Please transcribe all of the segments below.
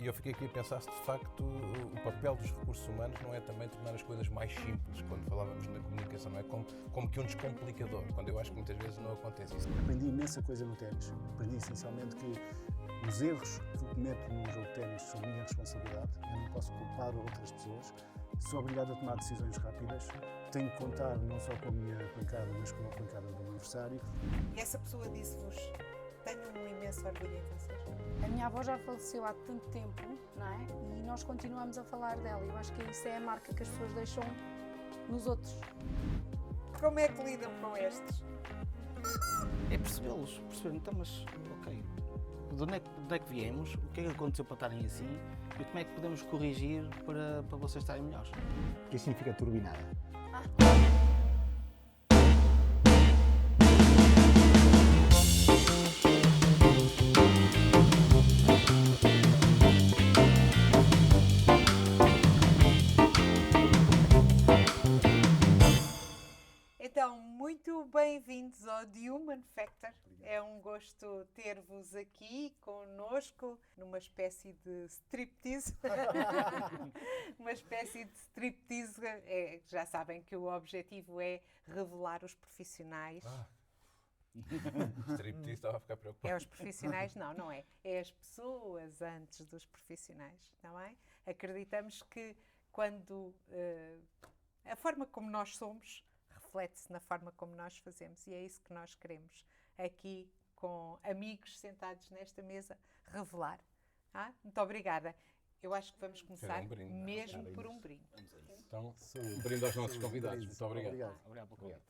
E eu fiquei aqui a pensar se de facto o papel dos recursos humanos não é também tornar as coisas mais simples, quando falávamos na comunicação, não é como que um descomplicador, quando eu acho que muitas vezes não acontece isso. Aprendi imensa coisa no ténis. Aprendi essencialmente que os erros que eu cometo num jogo de ténis são minha responsabilidade. Eu não posso culpar outras pessoas. Sou obrigado a tomar decisões rápidas. Tenho que contar não só com a minha pancada, mas com a pancada do meu adversário. E essa pessoa disse-vos: tenho um imenso orgulho em vocês. A minha avó já faleceu há tanto tempo, não é? E nós continuamos a falar dela. Eu acho que isso é a marca que as pessoas deixam nos outros. Como é que lidam com estes? É percebê-los, perceber, então, mas ok, de onde é que viemos, o que é que aconteceu para estarem assim e como é que podemos corrigir para vocês estarem melhores. O que significa turbinada? Então, muito bem-vindos ao The Human Factor. É um gosto ter-vos aqui connosco numa espécie de striptease. Uma espécie de striptease. Já sabem que o objetivo é revelar os profissionais. Striptease, estava a ficar preocupado. É os profissionais? Não, não é. É as pessoas antes dos profissionais, não é? Acreditamos que quando a forma como nós somos reflete-se na forma como nós fazemos e é isso que nós queremos aqui com amigos sentados nesta mesa revelar. Muito obrigada. Eu acho que vamos começar brinde, mesmo por um brinde. Então, brinde aos nossos convidados. Muito obrigado. Obrigado pelo convite.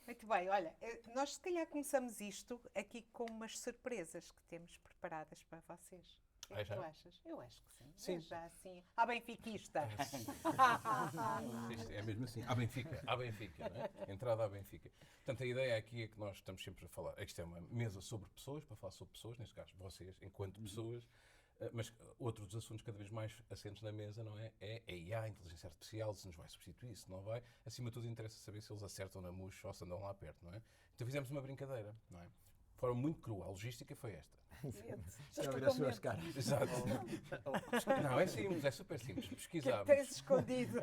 Muito bem, olha, nós se calhar começamos isto aqui com umas surpresas que temos preparadas para vocês. O que é que tu achas? Eu acho que sim. Sim. É já assim, à benfiquista. É mesmo assim, à Benfica, não é? Entrada à Benfica. Portanto, a ideia aqui é que nós estamos sempre a falar, isto é uma mesa sobre pessoas, para falar sobre pessoas, neste caso vocês, enquanto pessoas, mas outro dos assuntos cada vez mais assentes na mesa, não é? É a IA, a inteligência artificial, se nos vai substituir, se não vai. Acima de tudo, interessa saber se eles acertam na mousse ou se andam lá perto, não é? Então fizemos uma brincadeira, não é? De forma muito crua, a logística foi esta. Já viram as suas caras. Exato. Não, é simples, é super simples. Que Pesquisámos. tens escondido.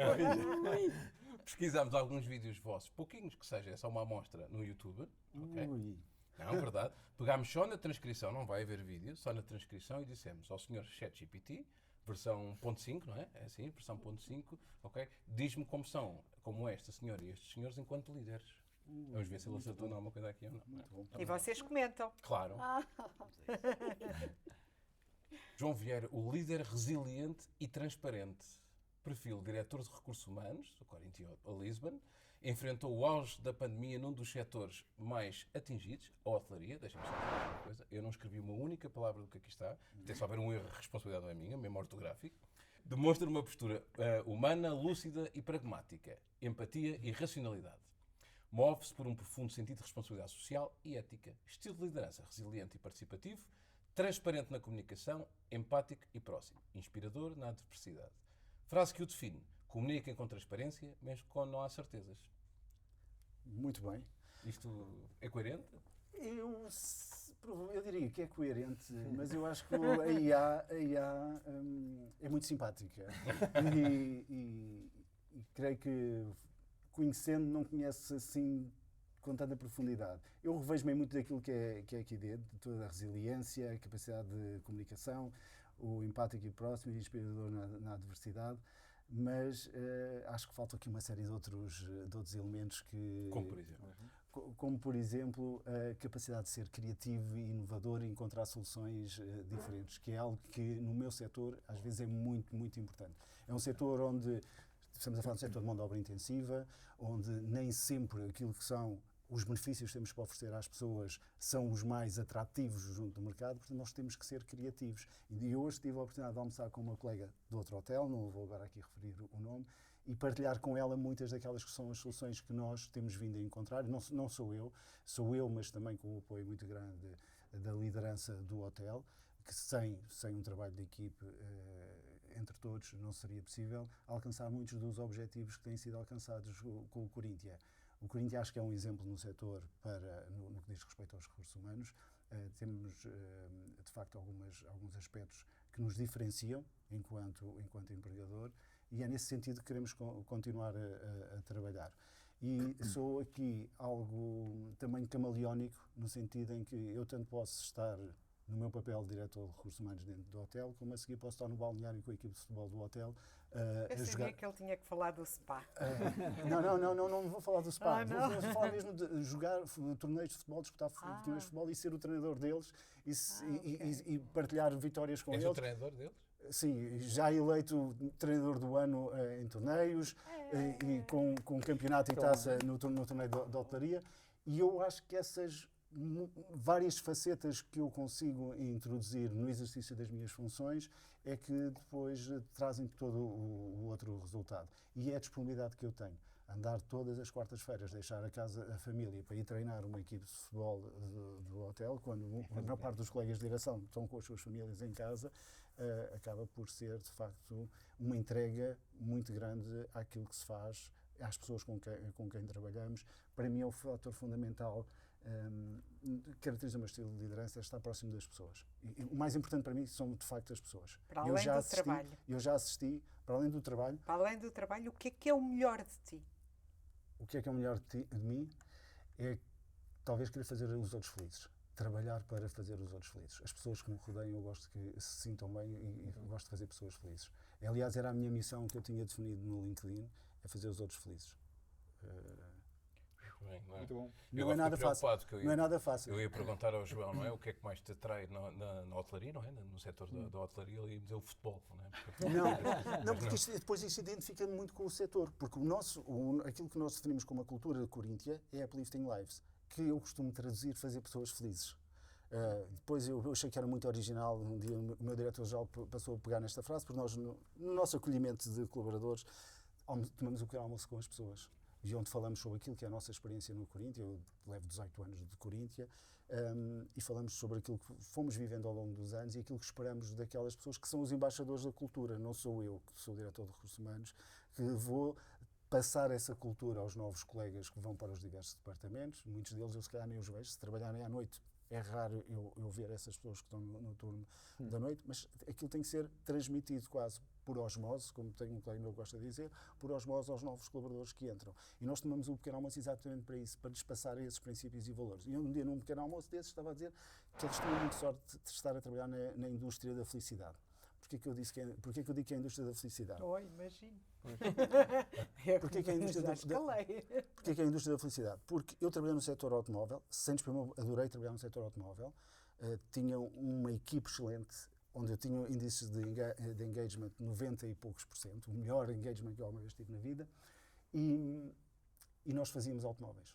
Pesquisámos alguns vídeos vossos, pouquinhos que seja, é só uma amostra no YouTube. Ok? Ui. Não, é verdade. Pegámos só na transcrição, não vai haver vídeo, só na transcrição e dissemos ao senhor ChatGPT, versão 1.5, não é? É assim, versão 1.5, ok? Diz-me como esta senhora e estes senhores enquanto líderes. Vamos ver se ele acertou em alguma coisa aqui ou não. Muito bom. E vocês comentam. Claro. João Vieira, o líder resiliente e transparente. Perfil diretor de recursos humanos, do Corinthians a Lisbon. Enfrentou o auge da pandemia num dos setores mais atingidos, a hotelaria. Deixa-me só dizer uma coisa. Eu não escrevi uma única palavra do que aqui está. Tem só haver um erro, a responsabilidade não é minha, mesmo ortográfico. Demonstra uma postura humana, lúcida e pragmática. Empatia e racionalidade. Move-se por um profundo sentido de responsabilidade social e ética. Estilo de liderança resiliente e participativo. Transparente na comunicação, empático e próximo. Inspirador na adversidade. Frase que o define. Comuniquem com transparência, mesmo quando não há certezas. Muito bem. Isto é coerente? Eu diria que é coerente, mas eu acho que a IA é muito simpática. E creio que, conhecendo, não conhece assim com tanta profundidade. Eu revejo-me muito daquilo que é aqui dentro, de toda a resiliência, a capacidade de comunicação, o empático e próximo e inspirador na adversidade, mas acho que falta aqui uma série de outros elementos que... Como por exemplo? Como, por exemplo, a capacidade de ser criativo e inovador e encontrar soluções diferentes, que é algo que, no meu setor, às vezes é muito, muito importante. É um setor onde, estamos a falar de um setor de mão de obra intensiva, onde nem sempre aquilo que são os benefícios que temos para oferecer às pessoas são os mais atrativos junto do mercado, portanto nós temos que ser criativos. E hoje tive a oportunidade de almoçar com uma colega do outro hotel, não vou agora aqui referir o nome, e partilhar com ela muitas daquelas que são as soluções que nós temos vindo a encontrar. Não sou eu, mas também com o apoio muito grande da liderança do hotel, que sem um trabalho de equipe entre todos não seria possível alcançar muitos dos objetivos que têm sido alcançados com o Corinthians. O Corinthians acho que é um exemplo no setor no que diz respeito aos recursos humanos. Temos, de facto, alguns aspectos que nos diferenciam enquanto empregador, e é nesse sentido que queremos continuar a trabalhar. E sou aqui algo também camaleónico, no sentido em que eu tanto posso estar no meu papel de diretor de recursos humanos dentro do hotel, como a seguir posso estar no balneário com a equipe de futebol do hotel Eu sabia que ele tinha que falar do spa. Não vou falar do spa. Não. Vou falar mesmo de jogar torneios de futebol, disputar torneios de futebol e ser o treinador deles e partilhar vitórias com És eles. o treinador deles? Sim, já eleito treinador do ano em torneios e com campeonato e taça no torneio de hotelaria. E eu acho que essas várias facetas que eu consigo introduzir no exercício das minhas funções é que depois trazem todo o outro resultado. E é a disponibilidade que eu tenho. Andar todas as quartas-feiras, deixar a família para ir treinar uma equipe de futebol do hotel, quando a maior parte dos colegas de direção estão com as suas famílias em casa, acaba por ser, de facto, uma entrega muito grande àquilo que se faz, às pessoas com quem trabalhamos. Para mim é o fator fundamental, caracteriza o meu estilo de liderança, é estar próximo das pessoas. E o mais importante para mim são, de facto, as pessoas. Para além do trabalho. Eu já assisti, para além do trabalho. Para além do trabalho, o que é o melhor de ti? O que é o melhor de mim é talvez querer fazer os outros felizes. Trabalhar para fazer os outros felizes. As pessoas que me rodeiam, eu gosto que se sintam bem e gosto de fazer pessoas felizes. Aliás, era a minha missão que eu tinha definido no LinkedIn, é fazer os outros felizes. Bem, não é? Muito bom. Não é nada fácil. Não é nada fácil. Eu ia perguntar ao João, não é? O que é que mais te atrai na hotelaria, não é? No setor da hotelaria, ele ia dizer o futebol, não é? Não, porque depois isso identifica muito com o setor, porque aquilo que nós definimos como a cultura de Coríntia é Uplifting Lives, que eu costumo traduzir fazer pessoas felizes. Depois eu achei que era muito original, um dia o meu diretor-geral passou a pegar nesta frase, porque nós, no nosso acolhimento de colaboradores, tomamos o pequeno almoço com as pessoas. E onde falamos sobre aquilo que é a nossa experiência no Coríntia, eu levo 18 anos de Coríntia, e falamos sobre aquilo que fomos vivendo ao longo dos anos e aquilo que esperamos daquelas pessoas que são os embaixadores da cultura. Não sou eu, que sou o diretor de recursos humanos, que vou passar essa cultura aos novos colegas que vão para os diversos departamentos. Muitos deles eu se calhar nem os vejo, se trabalharem à noite. É raro eu ver essas pessoas que estão no turno da noite, mas aquilo tem que ser transmitido quase por osmose, como tem um colega meu que gosta de dizer, por osmose aos novos colaboradores que entram. E nós tomamos o pequeno almoço exatamente para isso, para lhes passar esses princípios e valores. E um dia, num pequeno almoço desses, estava a dizer que eles tinham muita sorte de estar a trabalhar na indústria da felicidade. Porquê que eu digo que é a indústria da felicidade? Oh, imagino. Porquê que é a indústria Porquê que é a indústria da felicidade? Porque eu trabalhei no setor automóvel, adorei trabalhar no setor automóvel, tinha uma equipe excelente, onde eu tinha índices de engagement de 90 e poucos %, o melhor engagement que eu alguma vez tive na vida, e nós fazíamos automóveis.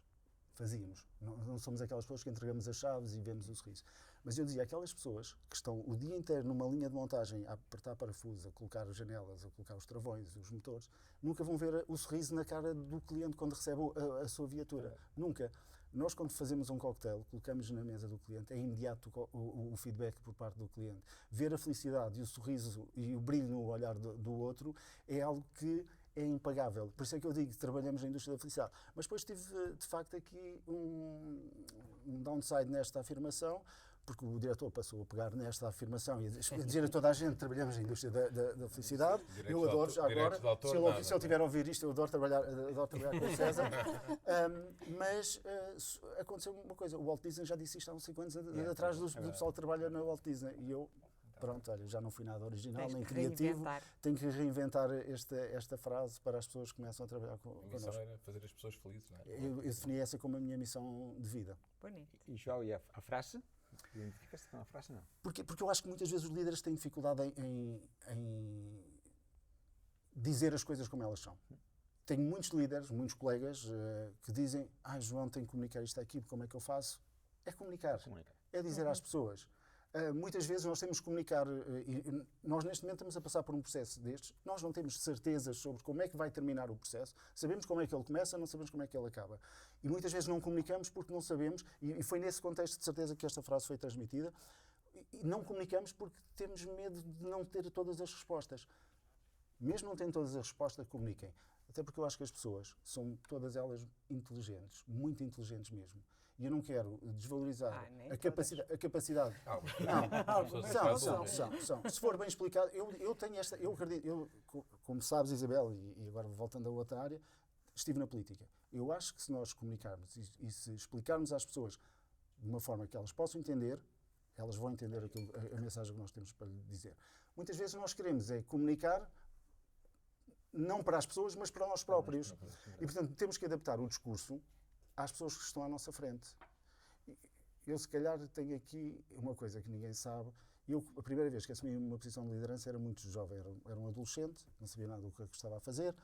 Fazíamos. Não somos aquelas pessoas que entregamos as chaves e vemos o sorriso. Mas eu dizia, aquelas pessoas que estão o dia inteiro numa linha de montagem a apertar parafusos, a colocar as janelas, a colocar os travões, os motores, nunca vão ver o sorriso na cara do cliente quando recebe a sua viatura. Nunca. Nós, quando fazemos um cocktail, colocamos na mesa do cliente, é imediato o feedback por parte do cliente. Ver a felicidade e o sorriso e o brilho no olhar do outro é algo que é impagável. Por isso é que eu digo que trabalhamos na indústria da felicidade. Mas depois tive, de facto, aqui um downside nesta afirmação, porque o diretor passou a pegar nesta afirmação e a dizer a toda a gente que trabalhamos na indústria da felicidade. Eu adoro, já agora, se ele tiver a ouvir isto, eu adoro trabalhar com o César. Mas aconteceu uma coisa, o Walt Disney já disse isto há uns 5 anos atrás do pessoal que trabalha na Walt Disney. E eu, pronto, olha, já não fui nada original, nem criativo. Tenho que reinventar esta frase para as pessoas que começam a trabalhar connosco. A missão era fazer as pessoas felizes, não é? Eu defini essa como a minha missão de vida. Bonito. E João, e a frase? Identifica-se com a frase, não? Porque eu acho que muitas vezes os líderes têm dificuldade em dizer as coisas como elas são. Tenho muitos líderes, muitos colegas que dizem: João, tenho que comunicar isto à equipe, como é que eu faço? É comunicar. É dizer às pessoas. Muitas vezes nós temos que comunicar, e nós neste momento estamos a passar por um processo destes, nós não temos certezas sobre como é que vai terminar o processo, sabemos como é que ele começa, não sabemos como é que ele acaba. E muitas vezes não comunicamos porque não sabemos, e foi nesse contexto de certeza que esta frase foi transmitida, e não comunicamos porque temos medo de não ter todas as respostas. Mesmo não tendo todas as respostas, comuniquem. Até porque eu acho que as pessoas são todas elas inteligentes, muito inteligentes mesmo. E eu não quero desvalorizar nem a capacidade. Algumas. São. Se for bem explicado, eu tenho esta. Eu acredito, como sabes, Isabel, e agora voltando a outra área, estive na política. Eu acho que se nós comunicarmos e se explicarmos às pessoas de uma forma que elas possam entender, elas vão entender a mensagem que nós temos para lhe dizer. Muitas vezes nós queremos comunicar não para as pessoas, mas para nós próprios. E, portanto, temos que adaptar o discurso às pessoas que estão à nossa frente. Eu, se calhar, tenho aqui uma coisa que ninguém sabe. A primeira vez que assumi uma posição de liderança era muito jovem, era um adolescente, não sabia nada do que estava a fazer,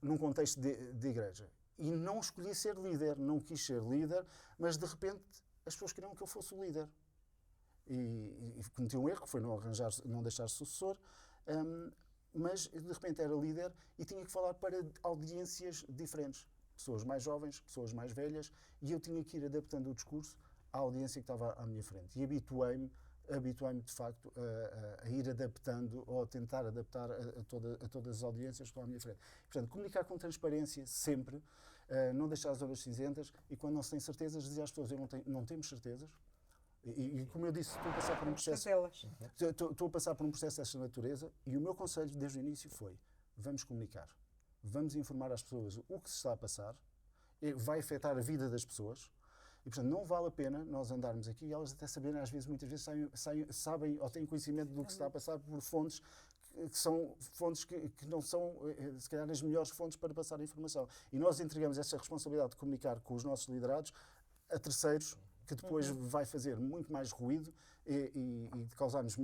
num contexto de igreja. E não escolhi ser líder, não quis ser líder, mas, de repente, as pessoas queriam que eu fosse o líder. E cometi um erro, que foi não deixar sucessor, mas de repente era líder e tinha que falar para audiências diferentes. Pessoas mais jovens, pessoas mais velhas, e eu tinha que ir adaptando o discurso à audiência que estava à minha frente. E habituei-me de facto a ir adaptando ou a tentar adaptar a todas as audiências que estão à minha frente. Portanto, comunicar com transparência sempre, não deixar as zonas cinzentas, e quando não se tem certezas, dizer às pessoas, não temos certezas. E como eu disse, estou a passar por um processo. Estou a passar por um processo desta natureza, e o meu conselho desde o início foi: vamos comunicar, vamos informar as pessoas o que se está a passar, vai afetar a vida das pessoas, e portanto não vale a pena nós andarmos aqui e elas até saberem, muitas vezes sabem ou têm conhecimento do que se está a passar por fontes que são fontes que não são, se calhar, as melhores fontes para passar a informação. E nós entregamos essa responsabilidade de comunicar com os nossos liderados a terceiros, que depois vai fazer muito mais ruído e causar-nos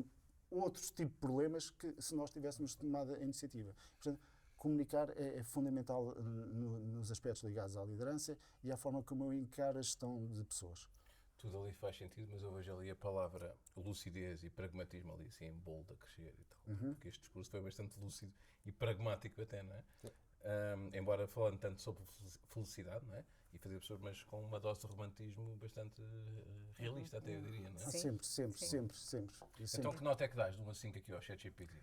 outros tipos de problemas que se nós tivéssemos tomado a iniciativa. Portanto, comunicar é fundamental nos aspectos ligados à liderança e à forma como eu encaro a gestão de pessoas. Tudo ali faz sentido, mas eu vejo ali a palavra lucidez e pragmatismo ali assim em bold a crescer e tal. Porque este discurso foi bastante lúcido e pragmático até, não é? Embora falando tanto sobre felicidade, não é? E fazer pessoas, mas com uma dose de romantismo bastante realista, até eu diria, não é? Sempre. Então que nota é que dás de 1 a 5 aqui ao ChatGPT?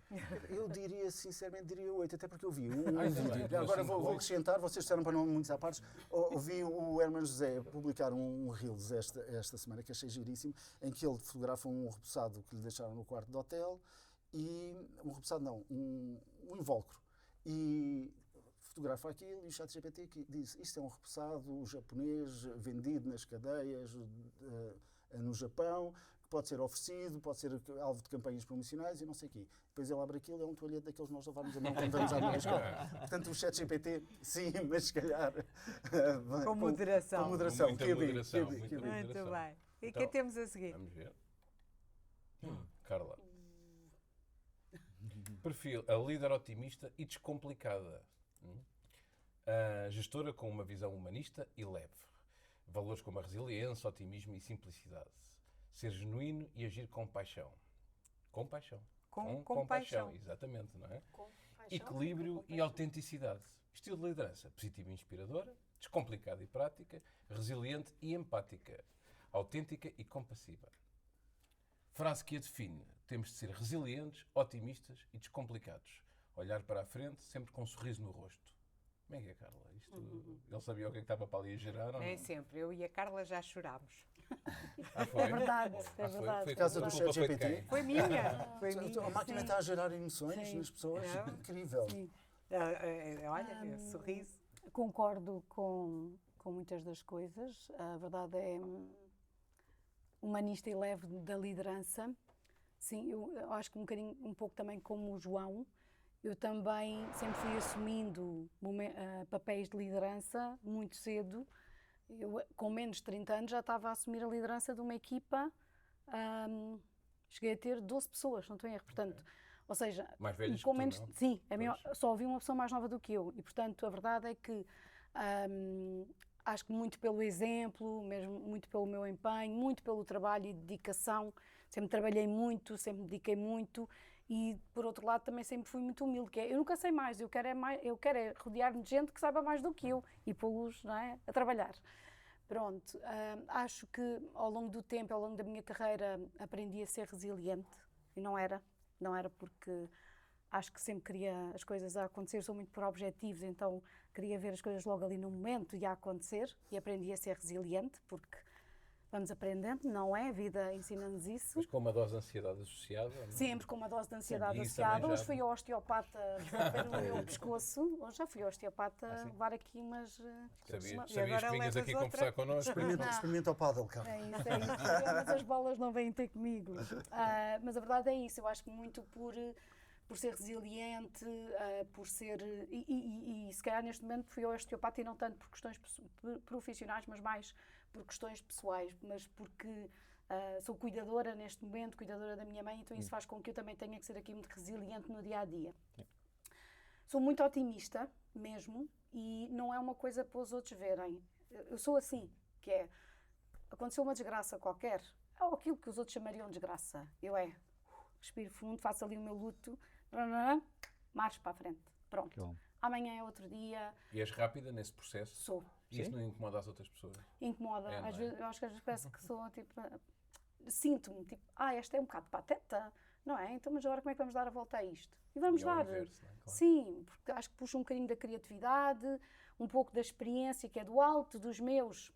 Eu diria, sinceramente, 8, até porque eu vi um vídeo. Agora vou acrescentar, vocês disseram para não muitos à parte, ouvi o Herman José publicar um Reels esta semana, que achei giríssimo, em que ele fotografa um repousado que lhe deixaram no quarto de hotel, e um invólucro. E fotografa aquilo e o ChatGPT diz: isto é um repousado japonês vendido nas cadeias no Japão, que pode ser oferecido, pode ser alvo de campanhas promocionais e não sei o quê. Depois ele abre aquilo, é um toalhete daqueles que nós lavamos a mão quando vamos à escola. Portanto, o ChatGPT, sim, mas se calhar com moderação. Com moderação. Muita moderação. Muito bem. E então, que temos a seguir? Vamos ver. Carla. Perfil: a líder otimista e descomplicada. A gestora com uma visão humanista e leve. Valores como a resiliência, otimismo e simplicidade. Ser genuíno e agir com paixão. Com paixão. Com paixão. Exatamente, não é? Com paixão, Equilíbrio com e autenticidade. Estilo de liderança: positiva e inspiradora, descomplicada e prática, resiliente e empática, autêntica e compassiva. Frase que a define: temos de ser resilientes, otimistas e descomplicados. Olhar para a frente, sempre com um sorriso no rosto. Como é que é, Carla? Ele sabia o que é que estava para ali a gerar? Ou Nem não? sempre. Eu e a Carla já chorámos. Foi? É verdade, é Foi? verdade. Foi Casa do culpa foi de ChatGPT? quem? Foi minha. Foi minha. A máquina está a gerar emoções Sim. nas pessoas. Não. Incrível. Sim. Olha, sorriso. Concordo com muitas das coisas. A verdade é humanista e leve da liderança. Sim, eu acho que um pouco também como o João, eu também sempre fui assumindo papéis de liderança muito cedo. Eu, com menos de 30 anos, já estava a assumir a liderança de uma equipa. Cheguei a ter 12 pessoas, não estou em erro. Portanto, ou seja, Mais velhas com que tu, menos, não? sim, Pois. só havia uma pessoa mais nova do que eu. E, portanto, a verdade é que acho que muito pelo exemplo, mesmo muito pelo meu empenho, muito pelo trabalho e dedicação. Sempre trabalhei muito, sempre me dediquei muito. E, por outro lado, também sempre fui muito humilde, que é, eu nunca sei mais, eu quero é rodear-me de gente que saiba mais do que eu e pô-los, não é, a trabalhar. Pronto, acho que ao longo do tempo, ao longo da minha carreira, aprendi a ser resiliente e não era porque acho que sempre queria as coisas a acontecer, sou muito por objetivos, então queria ver as coisas logo ali no momento e a acontecer, e aprendi a ser resiliente, porque vamos aprendendo, não é? A vida ensina-nos isso. Mas com uma dose de ansiedade associada? Não? Sempre com uma dose de ansiedade E isso associada. também já- Hoje fui ao osteopata resolver o meu pescoço. Hoje já fui ao osteopata levar aqui umas. Sabias E agora que vinhas levas aqui outra? conversar connosco? Experimenta o paddle, cara. É isso, é isso. Mas as bolas não vêm ter comigo. Mas a verdade é isso. Eu acho que muito por ser resiliente, por ser. E se calhar neste momento fui ao osteopata e não tanto por questões profissionais, mas mais por questões pessoais. Mas porque sou cuidadora neste momento, cuidadora da minha mãe, então isso faz com que eu também tenha que ser aqui muito resiliente no dia a dia. Sou muito otimista mesmo e não é uma coisa para os outros verem. Eu sou assim, que é, aconteceu uma desgraça qualquer, ou aquilo que os outros chamariam de desgraça. Eu respiro fundo, faço ali o meu luto, marcho para a frente. Pronto. Que bom. Amanhã é outro dia, E és rápida nesse processo? sou. E isso não incomoda as outras pessoas? Incomoda. É, não Às é? vezes, eu acho que às vezes parece que sou tipo. Sinto-me tipo, esta é um bocado pateta, não é? Então, mas agora como é que vamos dar a volta a isto? E vamos E ao dar. inverso, não é? Claro. Sim, porque acho que puxa um bocadinho da criatividade, um pouco da experiência que é do alto dos meus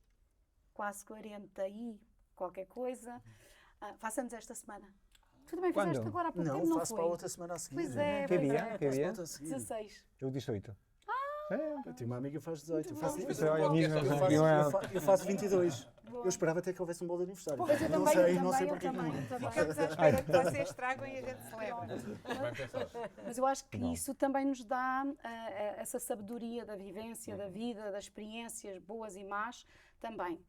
quase 40 e qualquer coisa. Faço anos esta semana. Tu também Quando? fizeste agora há pouco tempo, Não, não faço foi? para a outra semana a seguir. Pois é, Que pois dia? é. Que Faço para dia? a outra a seguir. 16. Eu 18. Eu tenho uma amiga que faz 18. Eu faço, Muito eu bom. Olha, Podcast mesmo, aos faço- ouvintes. eu faço 22. Eu esperava até que houvesse um bolo de aniversário. Pois eu não também, sei, eu não sei também, porque eu que não. também, eu também. Ficamos à espera que vocês tragam e a gente celebra. Vai pensar. Mas eu acho que Não. isso também nos dá essa sabedoria da vivência, da vida, das experiências boas e más também.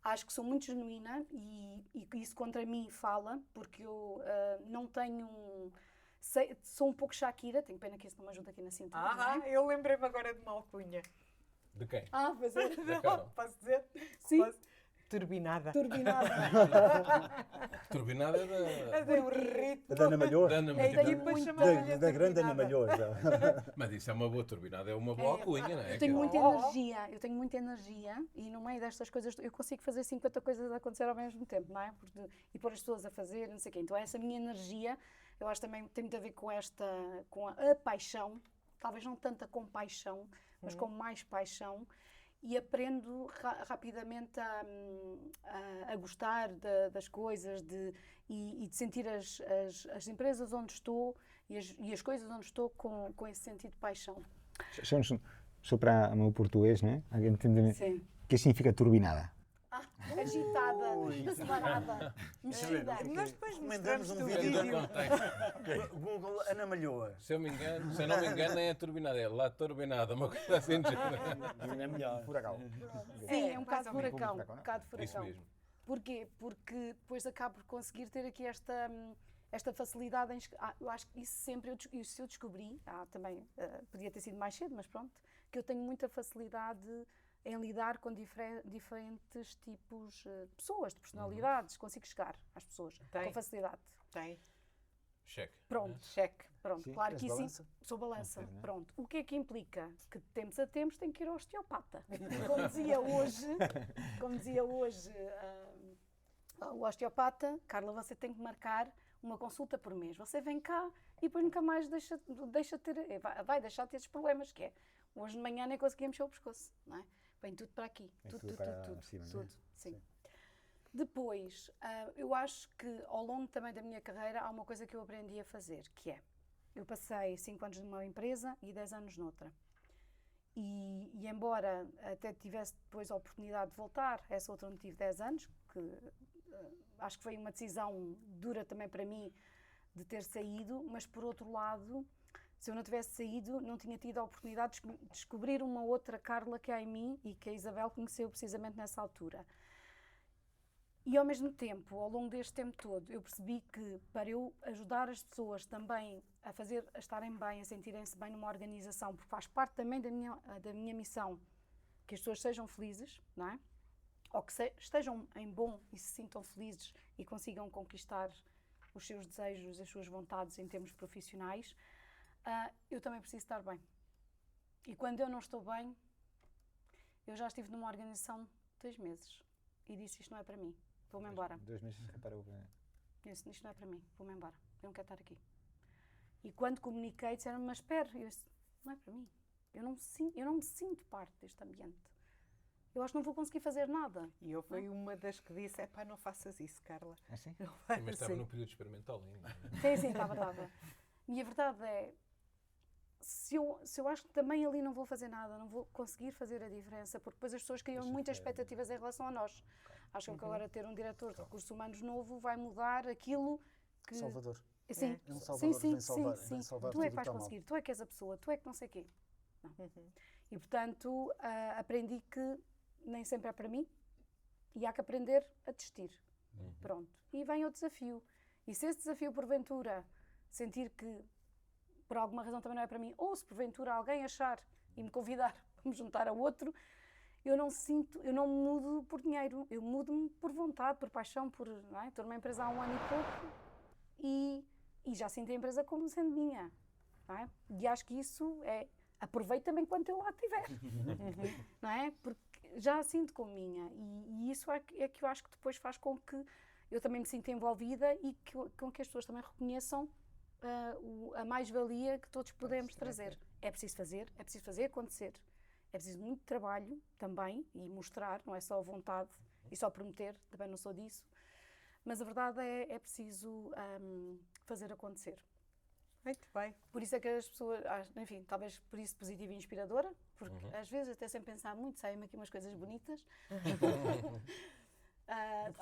Acho que sou muito genuína e que isso contra mim fala, porque eu não tenho. Sou um pouco Shakira, tenho pena que isso não me ajuda aqui na cintura. não é? Eu lembrei-me agora de uma alcunha. De quem? Pois é. Da Carol. Posso dizer? Sim. Posso? Turbinada. Turbinada. Turbinada é Tem um ritmo. Da Ana Malhoa? da Ana É, Malhoa. tenho depois muito- chamava-lhe a Da grande Ana turbinada. Malhoa. Mas isso é uma boa turbinada, é uma boa alcunha, não é? Eu tenho muita Oh. energia, e no meio destas coisas eu consigo fazer 50 coisas a acontecer ao mesmo tempo, não é? E pôr as pessoas a fazer, não sei o quê. Então essa minha energia, eu acho também tem muito a ver com a paixão, talvez não tanta compaixão, mas com mais paixão, e aprendo rapidamente a gostar das coisas e de sentir as empresas onde estou e as coisas onde estou com esse sentido de paixão. Só para o meu português, né? Alguém entende? Sim. O que significa turbinada? Agitada, acelerada, mexida. Nós depois Recomendamos mostramos-te um o vídeo vídeo. Google Ana Malhoa. Se eu não me engano, é a turbinada, é lá turbinada, uma coisa assim de género. É melhor. Furacão. Sim, é um mais bocado ou menos. furacão. Furacão, Um bocado Isso furacão. mesmo. Porquê? Porque depois acabo por conseguir ter aqui esta facilidade eu acho que isso sempre, isso eu descobri, também podia ter sido mais cedo, mas pronto, que eu tenho muita facilidade em lidar com diferentes tipos de pessoas, de personalidades, consigo chegar às pessoas Tem. com facilidade. Tem. Cheque. Pronto, Cheque. pronto. Sim, Claro és que isso balança? sou balança. Ok, né? Pronto. O que é que implica? Que de tempos a tempos tenho que ir ao osteopata. Como dizia hoje o osteopata, Carla, você tem que marcar uma consulta por mês. Você vem cá e depois nunca mais vai deixar de ter esses problemas, que é hoje de manhã nem conseguia mexer o pescoço, não é? Vem tudo para aqui. Vem Tudo, tudo tudo, para tudo, cima, tudo, né? sim. Depois, eu acho que ao longo também da minha carreira há uma coisa que eu aprendi a fazer, que é, eu passei 5 anos numa empresa e 10 anos noutra. E embora até tivesse depois a oportunidade de voltar, essa outra onde tive 10 anos, que acho que foi uma decisão dura também para mim de ter saído, mas por outro lado, se eu não tivesse saído, não tinha tido a oportunidade de descobrir uma outra Carla que há em mim e que a Isabel conheceu precisamente nessa altura. E ao mesmo tempo, ao longo deste tempo todo, eu percebi que para eu ajudar as pessoas também a estarem bem, a sentirem-se bem numa organização, porque faz parte também da minha missão, que as pessoas sejam felizes, não é? Ou que estejam em bom e se sintam felizes e consigam conquistar os seus desejos, as suas vontades em termos profissionais, eu também preciso estar bem. E quando eu não estou bem, eu já estive numa organização 2 meses e disse isto não é para mim, vou-me embora. 2 meses reparou que... Eu disse isto não é para mim, vou-me embora, eu não quero estar aqui. E quando comuniquei, disseram-me, mas espera, eu disse, não é para mim. Eu não me sinto parte deste ambiente. Eu acho que não vou conseguir fazer nada. E eu fui uma das que disse, epá, não faças isso, Carla. Assim? Não Sim, mas estava faças. num período experimental ainda. Sim, estava. E a verdade é, se eu acho que também ali não vou fazer nada, não vou conseguir fazer a diferença, porque depois as pessoas criam muitas expectativas em relação a nós. Acham que agora ter um diretor de recursos humanos novo vai mudar aquilo que... Salvador. Sim, É um Salvador que vem salvar, sim. vem salvar Tu é tudo que o vais que está mal. conseguir, tu é que és a pessoa, tu é que não sei quê. Não. E, portanto, aprendi que nem sempre é para mim e há que aprender a desistir. Pronto. E vem o desafio. E se esse desafio, porventura, sentir que por alguma razão também não é para mim, ou se porventura alguém achar e me convidar para me juntar a outro, eu não me mudo por dinheiro, eu mudo-me por vontade, por paixão, não é? Estou numa empresa há 1 ano e pouco e já sinto a empresa como sendo minha, não é? E acho que isso aproveito também quando eu lá estiver, não é? Porque já a sinto como minha e isso é que eu acho que depois faz com que eu também me sinta envolvida e com que as pessoas também reconheçam a mais-valia que todos podemos trazer. É preciso fazer acontecer. É preciso muito trabalho também e mostrar, não é só vontade e só prometer, também não sou disso. Mas a verdade é preciso fazer acontecer. Muito bem. Por isso é que as pessoas, enfim, talvez por isso positiva e inspiradora, porque às vezes até sem pensar muito saem-me aqui umas coisas bonitas.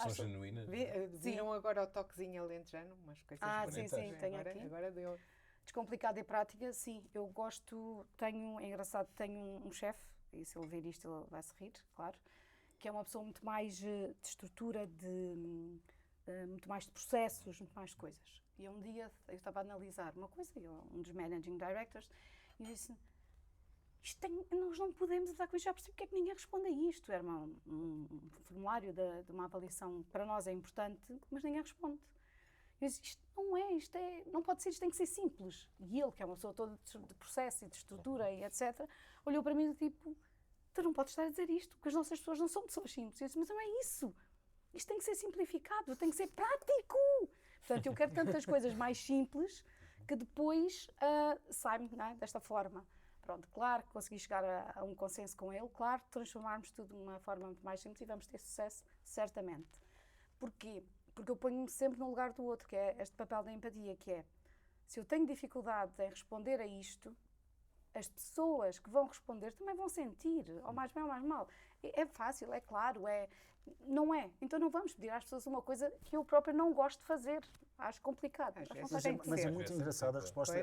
São genuínas. Viram agora o toquezinho alentejano, umas coisas bonitas. sim, tenho aqui. Agora deu. Descomplicado e prática, sim. Eu gosto, é engraçado, tenho um chefe, e se ele ver isto ele vai se rir, claro, que é uma pessoa muito mais de estrutura, muito mais de processos, muito mais de coisas. E um dia eu estava a analisar uma coisa, um dos managing directors, e eu disse, nós não podemos lidar com isto, já percebi porque é que ninguém responde a isto. Era um formulário de uma avaliação que para nós é importante, mas ninguém responde. Eu disse, isto não pode ser, isto tem que ser simples. E ele, que é uma pessoa toda de processo e de estrutura e etc., olhou para mim do tipo, tu não podes estar a dizer isto, porque as nossas pessoas não são pessoas simples. Eu disse, mas não é isso. Isto tem que ser simplificado, tem que ser prático. Portanto, eu quero tantas coisas mais simples que depois saem desta forma. Pronto, claro que consegui chegar a um consenso com ele, claro, transformarmos tudo de uma forma muito mais simples e vamos ter sucesso, certamente. Porquê? Porque eu ponho-me sempre no lugar do outro, que é este papel da empatia, que é, se eu tenho dificuldade em responder a isto, as pessoas que vão responder também vão sentir, ou mais bem ou mais mal. É fácil, é claro, não é. Então não vamos pedir às pessoas uma coisa que eu própria não gosto de fazer. Acho complicado. Mas é muito engraçado a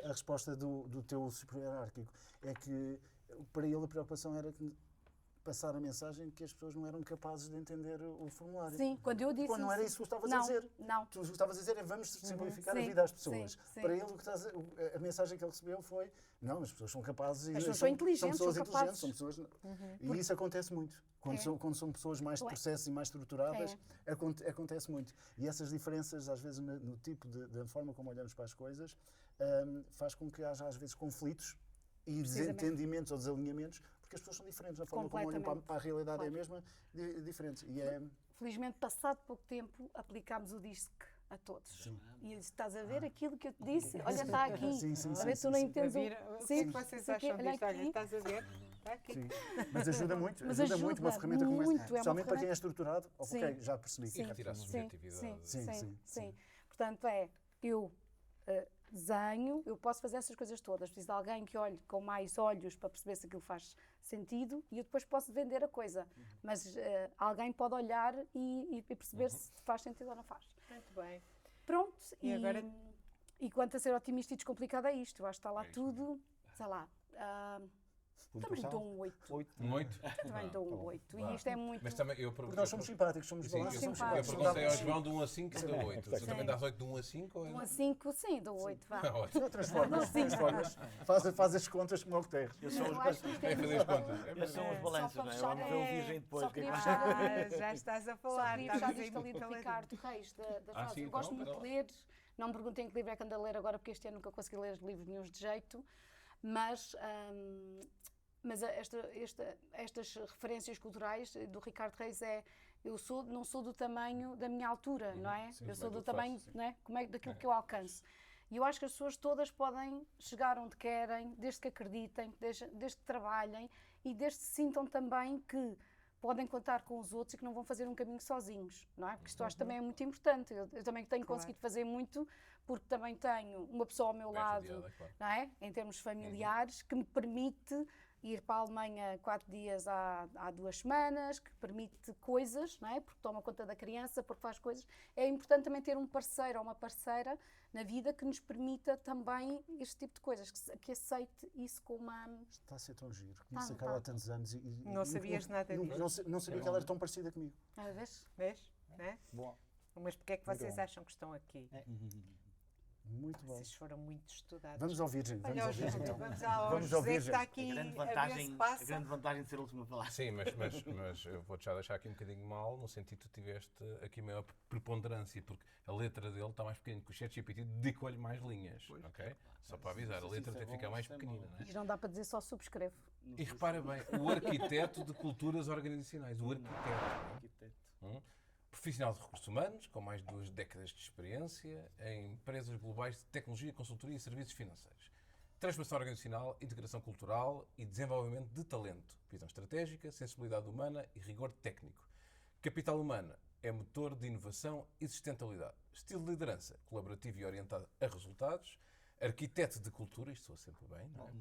resposta do teu superior hierárquico. É que para ele a preocupação era passar a mensagem que as pessoas não eram capazes de entender o formulário. Sim, quando eu disse não era isso que tu estavas a dizer. Não. Tu estavas a dizer vamos simplificar Sim, a vida às pessoas. sim. Para ele a mensagem que ele recebeu foi não, as pessoas são capazes. As pessoas são inteligentes, são pessoas são inteligentes, capazes. são pessoas... E isso acontece muito. Quando são pessoas mais de processos e mais estruturadas, acontece muito. E essas diferenças, às vezes, no tipo da forma como olhamos para as coisas, faz com que haja, às vezes, conflitos e desentendimentos ou desalinhamentos, porque as pessoas são diferentes, a forma como olham para a realidade é a mesma, diferente. Felizmente, passado pouco tempo, aplicámos o DISC a todos. Sim. E eu disse, estás a ver aquilo que eu te disse? Olha, está aqui. Olha, tu não entendes o que é que vocês acham disto? Olha, estás a ver? Está aqui. Sim. Mas ajuda muito, uma ferramenta como essa. Especialmente para quem é estruturado. Ok, já percebi. E retirar a subjetividade. Sim. Portanto, eu desenho, eu posso fazer essas coisas todas. Preciso de alguém que olhe com mais olhos para perceber se aquilo faz sentido e eu depois posso vender a coisa. Mas alguém pode olhar e perceber se faz sentido ou não faz. Muito bem. Pronto. E quanto a ser otimista e descomplicado é isto. Eu acho que está lá tudo, sei lá... também dou um 8. Um 8? Também dou um 8. E isto é muito... Mas também porque nós somos simpáticos, somos balançados. Eu perguntei ao João de 1 a 5 e dou 8. Tu também dás 8 de 1 a 5? 1 a 5, sim, dou 8, vá. Transformas. Faz as contas como o que tens. Eu sou fazer as contas. Esses são os balanços, não é? Vamos ver o virgem depois. Já estás a falar. Só queria fechar isto ali do Ricardo Reis, da frase. Eu gosto muito de ler. Não me perguntem que livro é que ando a ler agora, porque este ano nunca consegui ler livros nenhuns de jeito. Mas estas referências culturais do Ricardo Reis não sou do tamanho da minha altura, não é? Eu sou do tamanho, não é? Daquilo que eu alcanço. E eu acho que as pessoas todas podem chegar onde querem, desde que acreditem, desde que trabalhem e desde que se sintam também que podem contar com os outros e que não vão fazer um caminho sozinhos, não é? Porque isto acho que também é muito importante. Eu também tenho conseguido fazer muito porque também tenho uma pessoa ao meu Bem lado, rodeada, claro. não é? Em termos familiares, que me permite ir para a Alemanha 4 dias há 2 semanas, que permite coisas, não é? Porque toma conta da criança, porque faz coisas. É importante também ter um parceiro ou uma parceira na vida que nos permita também este tipo de coisas, que aceite isso como uma... Está a ser tão giro. Conheço a Carla há tantos anos e Não sabias nada disso. Não sabia que ela era tão parecida comigo. Ah, vês? Vês? Né? Bom, Mas porque é que Muito vocês bom. acham que estão aqui? Muito bom. Vocês foram muito estudados. Vamos ao Virgem. Vamos Olha, ao ao Virgem, José, então. vamos ao Vamos José ao que Virgem. está A aqui grande a ver se vantagem, a passa. grande vantagem de ser a última a falar. Sim, mas eu vou-te já deixar aqui um bocadinho mal, no sentido que tu tiveste aqui maior preponderância, porque a letra dele está mais pequena, que o ChatGPT dedicou-lhe mais linhas, ok? Só para avisar, a letra tem que ficar mais pequenina, não é? Isto não dá para dizer só subscrevo. E repara bem, o arquiteto de culturas organizacionais, o arquiteto. Profissional de recursos humanos, com mais de 2 décadas de experiência em empresas globais de tecnologia, consultoria e serviços financeiros. Transformação organizacional, integração cultural e desenvolvimento de talento. Visão estratégica, sensibilidade humana e rigor técnico. Capital humano é motor de inovação e sustentabilidade. Estilo de liderança, colaborativo e orientado a resultados. Arquiteto de cultura, isto soa sempre bem, não é?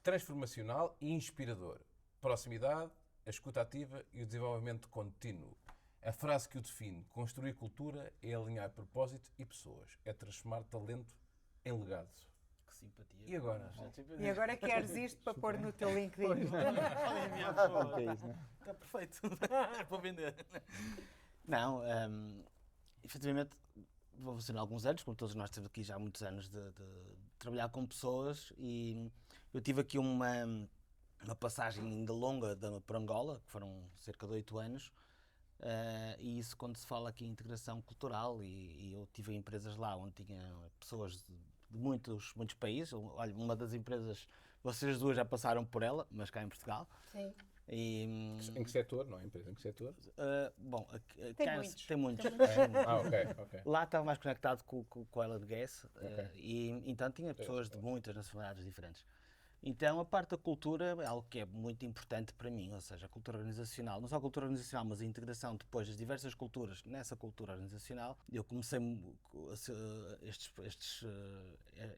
Transformacional e inspirador. Proximidade, a escuta ativa e o desenvolvimento contínuo. A frase que o define, construir cultura, é alinhar propósito e pessoas. É transformar talento em legado. Que simpatia. E agora? E agora queres isto para pôr no teu LinkedIn? Podem enviar, por favor. é isso, né? Está perfeito. É para vender. Não, efetivamente, vou fazer alguns anos, como todos nós temos aqui já há muitos anos de trabalhar com pessoas, e eu tive aqui uma passagem ainda longa para Angola, que foram cerca de 8 anos, e isso quando se fala aqui em integração cultural, e eu tive empresas lá onde tinha pessoas de muitos países. Olha, uma das empresas, vocês duas já passaram por ela, mas cá em Portugal. Sim. E, Em que setor? Não é empresa, em que setor? bom, Tem cá muitos. tem muitos. Ah, ok. Lá estava mais conectado com o Oil and Gas, e então tinha pessoas de muitas nacionalidades diferentes. Então a parte da cultura é algo que é muito importante para mim, ou seja, a cultura organizacional, não só a cultura organizacional, mas a integração depois das diversas culturas nessa cultura organizacional. Eu comecei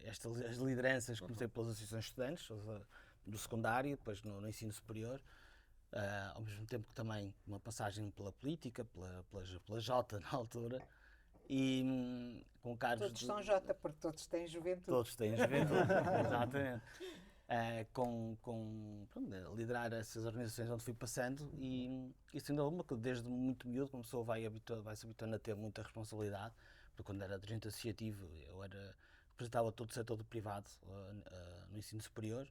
estas lideranças, comecei pelas associações de estudantes, ou seja, do secundário, depois no ensino superior. Ao mesmo tempo que também uma passagem pela política, pela Jota na altura, e com cargos Todos são J, porque todos têm juventude. Todos têm juventude, exatamente. Pronto, liderar essas organizações onde fui passando, e sendo uma que desde muito miúdo uma pessoa vai se habituando a ter muita responsabilidade, porque quando era dirigente associativo eu representava todo o setor do privado no ensino superior,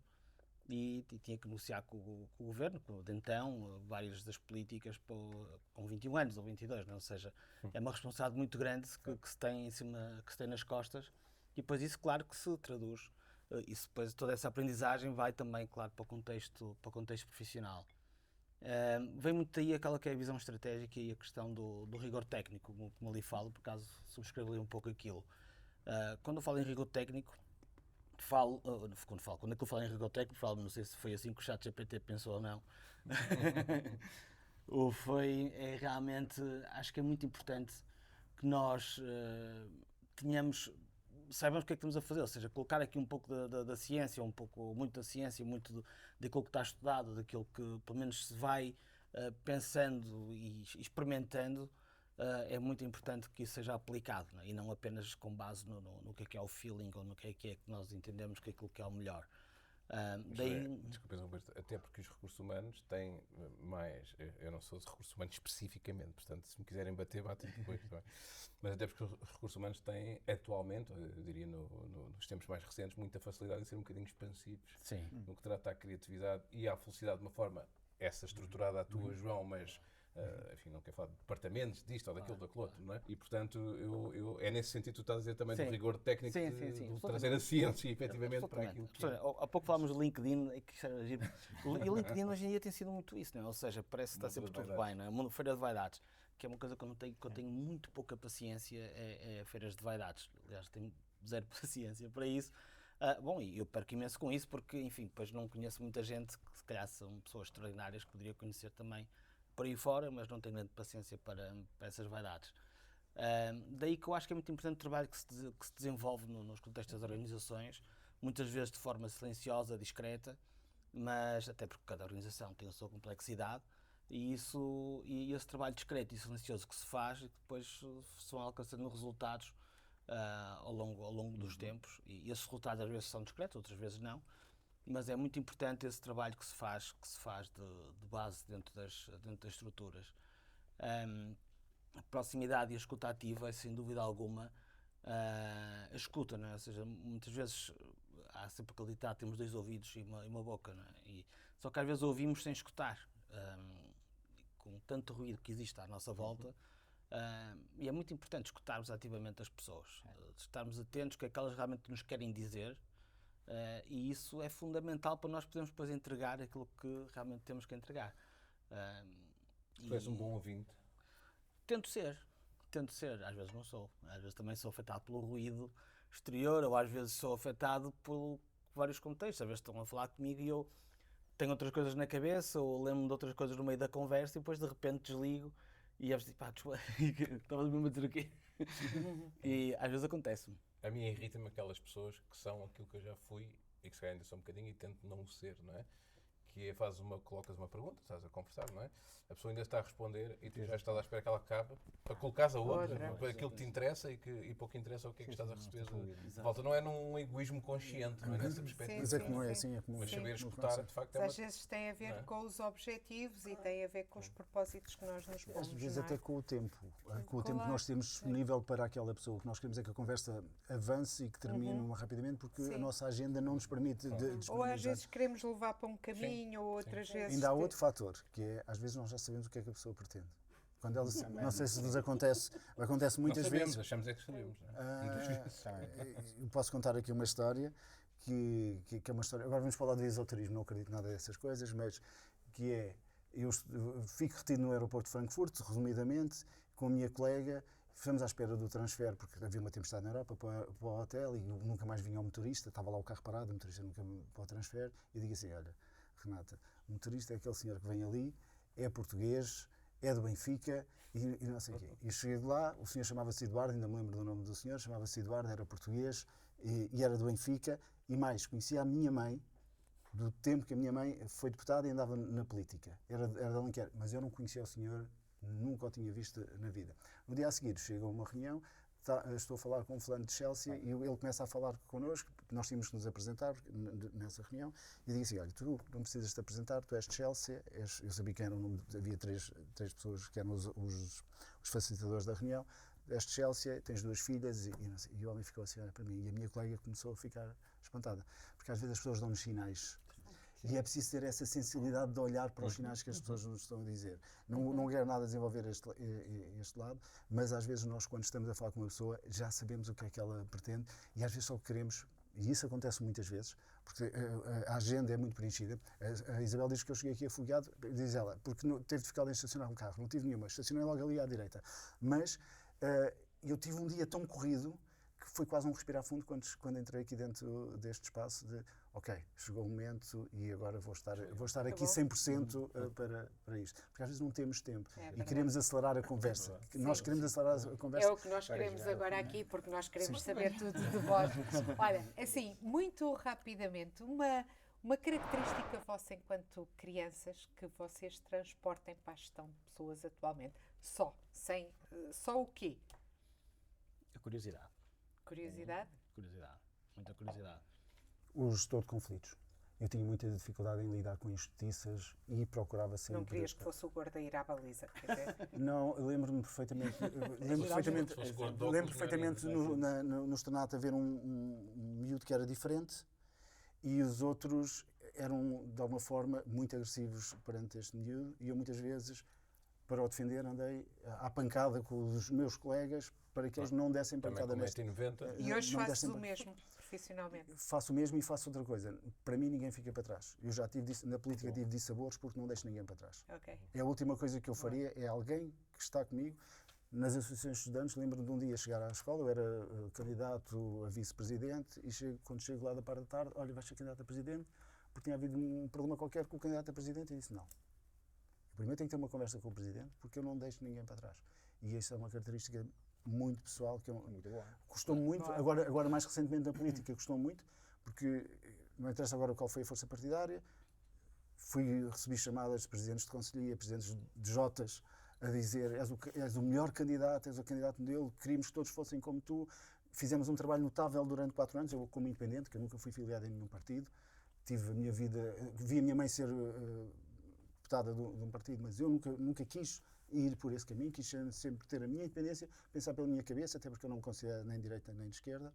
e tinha que negociar com o governo, de então, várias das políticas com 21 anos ou 22, não? Ou seja, é uma responsabilidade muito grande que se tem em cima, que se tem nas costas, e depois isso, claro, que se traduz, isso depois, toda essa aprendizagem vai também, claro, para o contexto profissional. Vem muito daí aquela que é a visão estratégica e a questão do rigor técnico, como ali falo, por acaso subscrevo ali um pouco aquilo. Quando eu falo em rigor técnico, quando eu falo em rigor técnico, não sei se foi assim que o ChatGPT pensou ou não. Realmente, acho que é muito importante que nós saibamos o que é que estamos a fazer, ou seja, colocar aqui um pouco da ciência, muito da ciência, muito daquilo que está estudado, daquilo que pelo menos se vai pensando e experimentando. É muito importante que isso seja aplicado, não é? E não apenas com base no que é o feeling ou no que é que nós entendemos que é aquilo que é o melhor. Desculpa, Humberto, até porque os recursos humanos têm mais. Eu não sou de recursos humanos especificamente, portanto, se me quiserem bater, batem depois. Mas até porque os recursos humanos têm atualmente, eu diria nos tempos mais recentes, muita facilidade em ser um bocadinho expansivos. Sim. No que trata à criatividade e à felicidade de uma forma, essa estruturada à tua, João, mas. Enfim, não quero falar de departamentos, disto ou daquilo, daquele outro, não é? E, portanto, é nesse sentido que tu estás a dizer também do rigor técnico, de trazer a ciência, efetivamente, para aquilo que é. Há pouco falámos do LinkedIn, e o LinkedIn hoje em dia tem sido muito isso, não é? Ou seja, parece que está sempre tudo bem, não é? Feira de vaidades, que é uma coisa que eu tenho muito pouca paciência, é feiras de vaidades. Aliás, tenho zero paciência para isso. Bom, e eu perco imenso com isso porque, enfim, depois não conheço muita gente que se calhar são pessoas extraordinárias que poderia conhecer também por aí fora, mas não tenho grande paciência para essas vaidades. Daí que eu acho que é muito importante o trabalho que se desenvolve nos contextos das organizações, muitas vezes de forma silenciosa, discreta, mas até porque cada organização tem a sua complexidade, e esse trabalho discreto e silencioso que se faz e que depois se vão alcançando resultados ao longo dos tempos, e esses resultados às vezes são discretos, outras vezes não, mas é muito importante esse trabalho que se faz de base dentro das estruturas. A proximidade e a escuta ativa é, sem dúvida alguma, a escuta, não é? Ou seja, muitas vezes há sempre aquele ditado, temos 2 ouvidos e uma boca, não é? Só que às vezes ouvimos sem escutar, com tanto ruído que existe à nossa volta, e é muito importante escutarmos ativamente as pessoas, estarmos atentos que é que elas realmente nos querem dizer, e isso é fundamental para nós podermos depois entregar aquilo que realmente temos que entregar. Tu és um bom ouvinte. Tento ser, às vezes não sou, às vezes também sou afetado pelo ruído exterior, ou às vezes sou afetado por vários contextos, às vezes estão a falar comigo e eu tenho outras coisas na cabeça, ou lembro-me de outras coisas no meio da conversa e depois de repente desligo e às vezes digo, desculpa, estava mesmo a dizer o quê? E às vezes acontece-me. A mim irrita-me aquelas pessoas que são aquilo que eu já fui e que se calhar ainda sou um bocadinho e tento não o ser, não é? Que é, colocas uma pergunta, estás a conversar, não é? A pessoa ainda está a responder e tu já estás à espera que ela acabe para colocares a outra, para aquilo que te interessa e pouco interessa o que é que estás a receber de volta. Não é num egoísmo consciente, não é nessa perspectiva. Mas é comum, é assim, é comum. Mas saber escutar, de facto, é uma... Às vezes tem a ver com os objetivos e tem a ver com os propósitos que nós nos pomos. Às vezes não é? até com o tempo. Com o tempo que nós temos disponível para aquela pessoa. O que nós queremos é que a conversa avance e que termine rapidamente, porque a nossa agenda não nos permite Ou às vezes queremos levar para um caminho, ou outras vezes... Ainda há outro fator, que é, às vezes nós já sabemos o que é que a pessoa pretende. Quando ela, não sei se vos acontece muitas vezes. Achamos é que sabemos. Eu posso contar aqui uma história, que é uma história, agora vamos falar de esoterismo, não acredito nada dessas coisas, mas que é, eu fico retido no aeroporto de Frankfurt, resumidamente, com a minha colega, ficamos à espera do transfer, porque havia uma tempestade na Europa, para o hotel, e nunca mais vinha o motorista, estava lá o carro parado, o motorista nunca para o transfer, e digo assim, olha, Renata, o motorista é aquele senhor que vem ali, é português, é do Benfica e não sei o quê. E cheguei de lá, o senhor chamava-se Eduardo, ainda me lembro do nome do senhor, chamava-se Eduardo, era português e era do Benfica, e mais, conhecia a minha mãe, do tempo que a minha mãe foi deputada e andava na política, era de Alenquer, mas eu não conhecia o senhor, nunca o tinha visto na vida. No dia a seguir chega a uma reunião, estou a falar com um fulano de Chelsea e ele começa a falar connosco, nós tínhamos que nos apresentar nessa reunião, e digo assim, olha, tu não precisas te apresentar, tu és de Chelsea, eu sabia que era havia três pessoas que eram os facilitadores da reunião, és de Chelsea, tens 2 filhas, e o homem ficou assim, olha para mim, e a minha colega começou a ficar espantada, porque às vezes as pessoas dão-nos sinais. E é preciso ter essa sensibilidade de olhar para os sinais que as pessoas nos estão a dizer. Não quero nada desenvolver este lado, mas às vezes nós, quando estamos a falar com uma pessoa, já sabemos o que é que ela pretende e às vezes só queremos, e isso acontece muitas vezes, porque a agenda é muito preenchida. A Isabel diz que eu cheguei aqui afogado, diz ela, porque teve dificuldade em estacionar um carro, não tive nenhuma, estacionei logo ali à direita. Mas eu tive um dia tão corrido que foi quase um respirar fundo quando entrei aqui dentro deste espaço de ok, chegou o momento e agora vou estar aqui 100% para isto. Porque às vezes não temos tempo e queremos acelerar a conversa. Nós queremos acelerar a conversa. É o que nós queremos agora aqui, porque nós queremos saber tudo de vós. Olha, assim, muito rapidamente, uma característica vossa enquanto crianças que vocês transportem para a gestão de pessoas atualmente. Só o quê? A curiosidade. Curiosidade? Curiosidade. Muita curiosidade. O gestor de conflitos. Eu tinha muita dificuldade em lidar com injustiças e procurava sempre... Não querias que fosse o gordo a ir à baliza, quer dizer? Não, lembro-me perfeitamente... lembro perfeitamente no Estanato haver um miúdo que era diferente e os outros eram, de alguma forma, muito agressivos perante este miúdo e eu muitas vezes, para o defender, andei à pancada com os meus colegas para que eles não dessem pancada neste. E hoje fazes o mesmo, profissionalmente? Faço o mesmo e faço outra coisa. Para mim ninguém fica para trás. Eu já tive na política tive dissabores porque não deixo ninguém para trás. Okay. É a última coisa que eu faria, é alguém que está comigo, nas associações de estudantes, lembro-me de um dia chegar à escola, eu era candidato a vice-presidente, e quando chego lá da parte da tarde, olha, vais ser candidato a presidente, porque tinha havido um problema qualquer com o candidato a presidente, e disse não. Eu primeiro tenho que ter uma conversa com o presidente, porque eu não deixo ninguém para trás. E esta é uma característica muito pessoal, que Muito boa. custou muito, agora mais recentemente na política, custou muito, porque não interessa agora qual foi a força partidária, recebi chamadas de presidentes de conselhia, presidentes de Jotas, a dizer, és o melhor candidato, és o candidato modelo, queríamos que todos fossem como tu. Fizemos um trabalho notável durante 4 anos, eu como independente, que eu nunca fui filiado em nenhum partido, tive a minha vida, vi a minha mãe ser deputada de um partido, mas eu nunca quis ir por esse caminho, quis sempre ter a minha independência, pensar pela minha cabeça, até porque eu não me considero nem de direita nem de esquerda,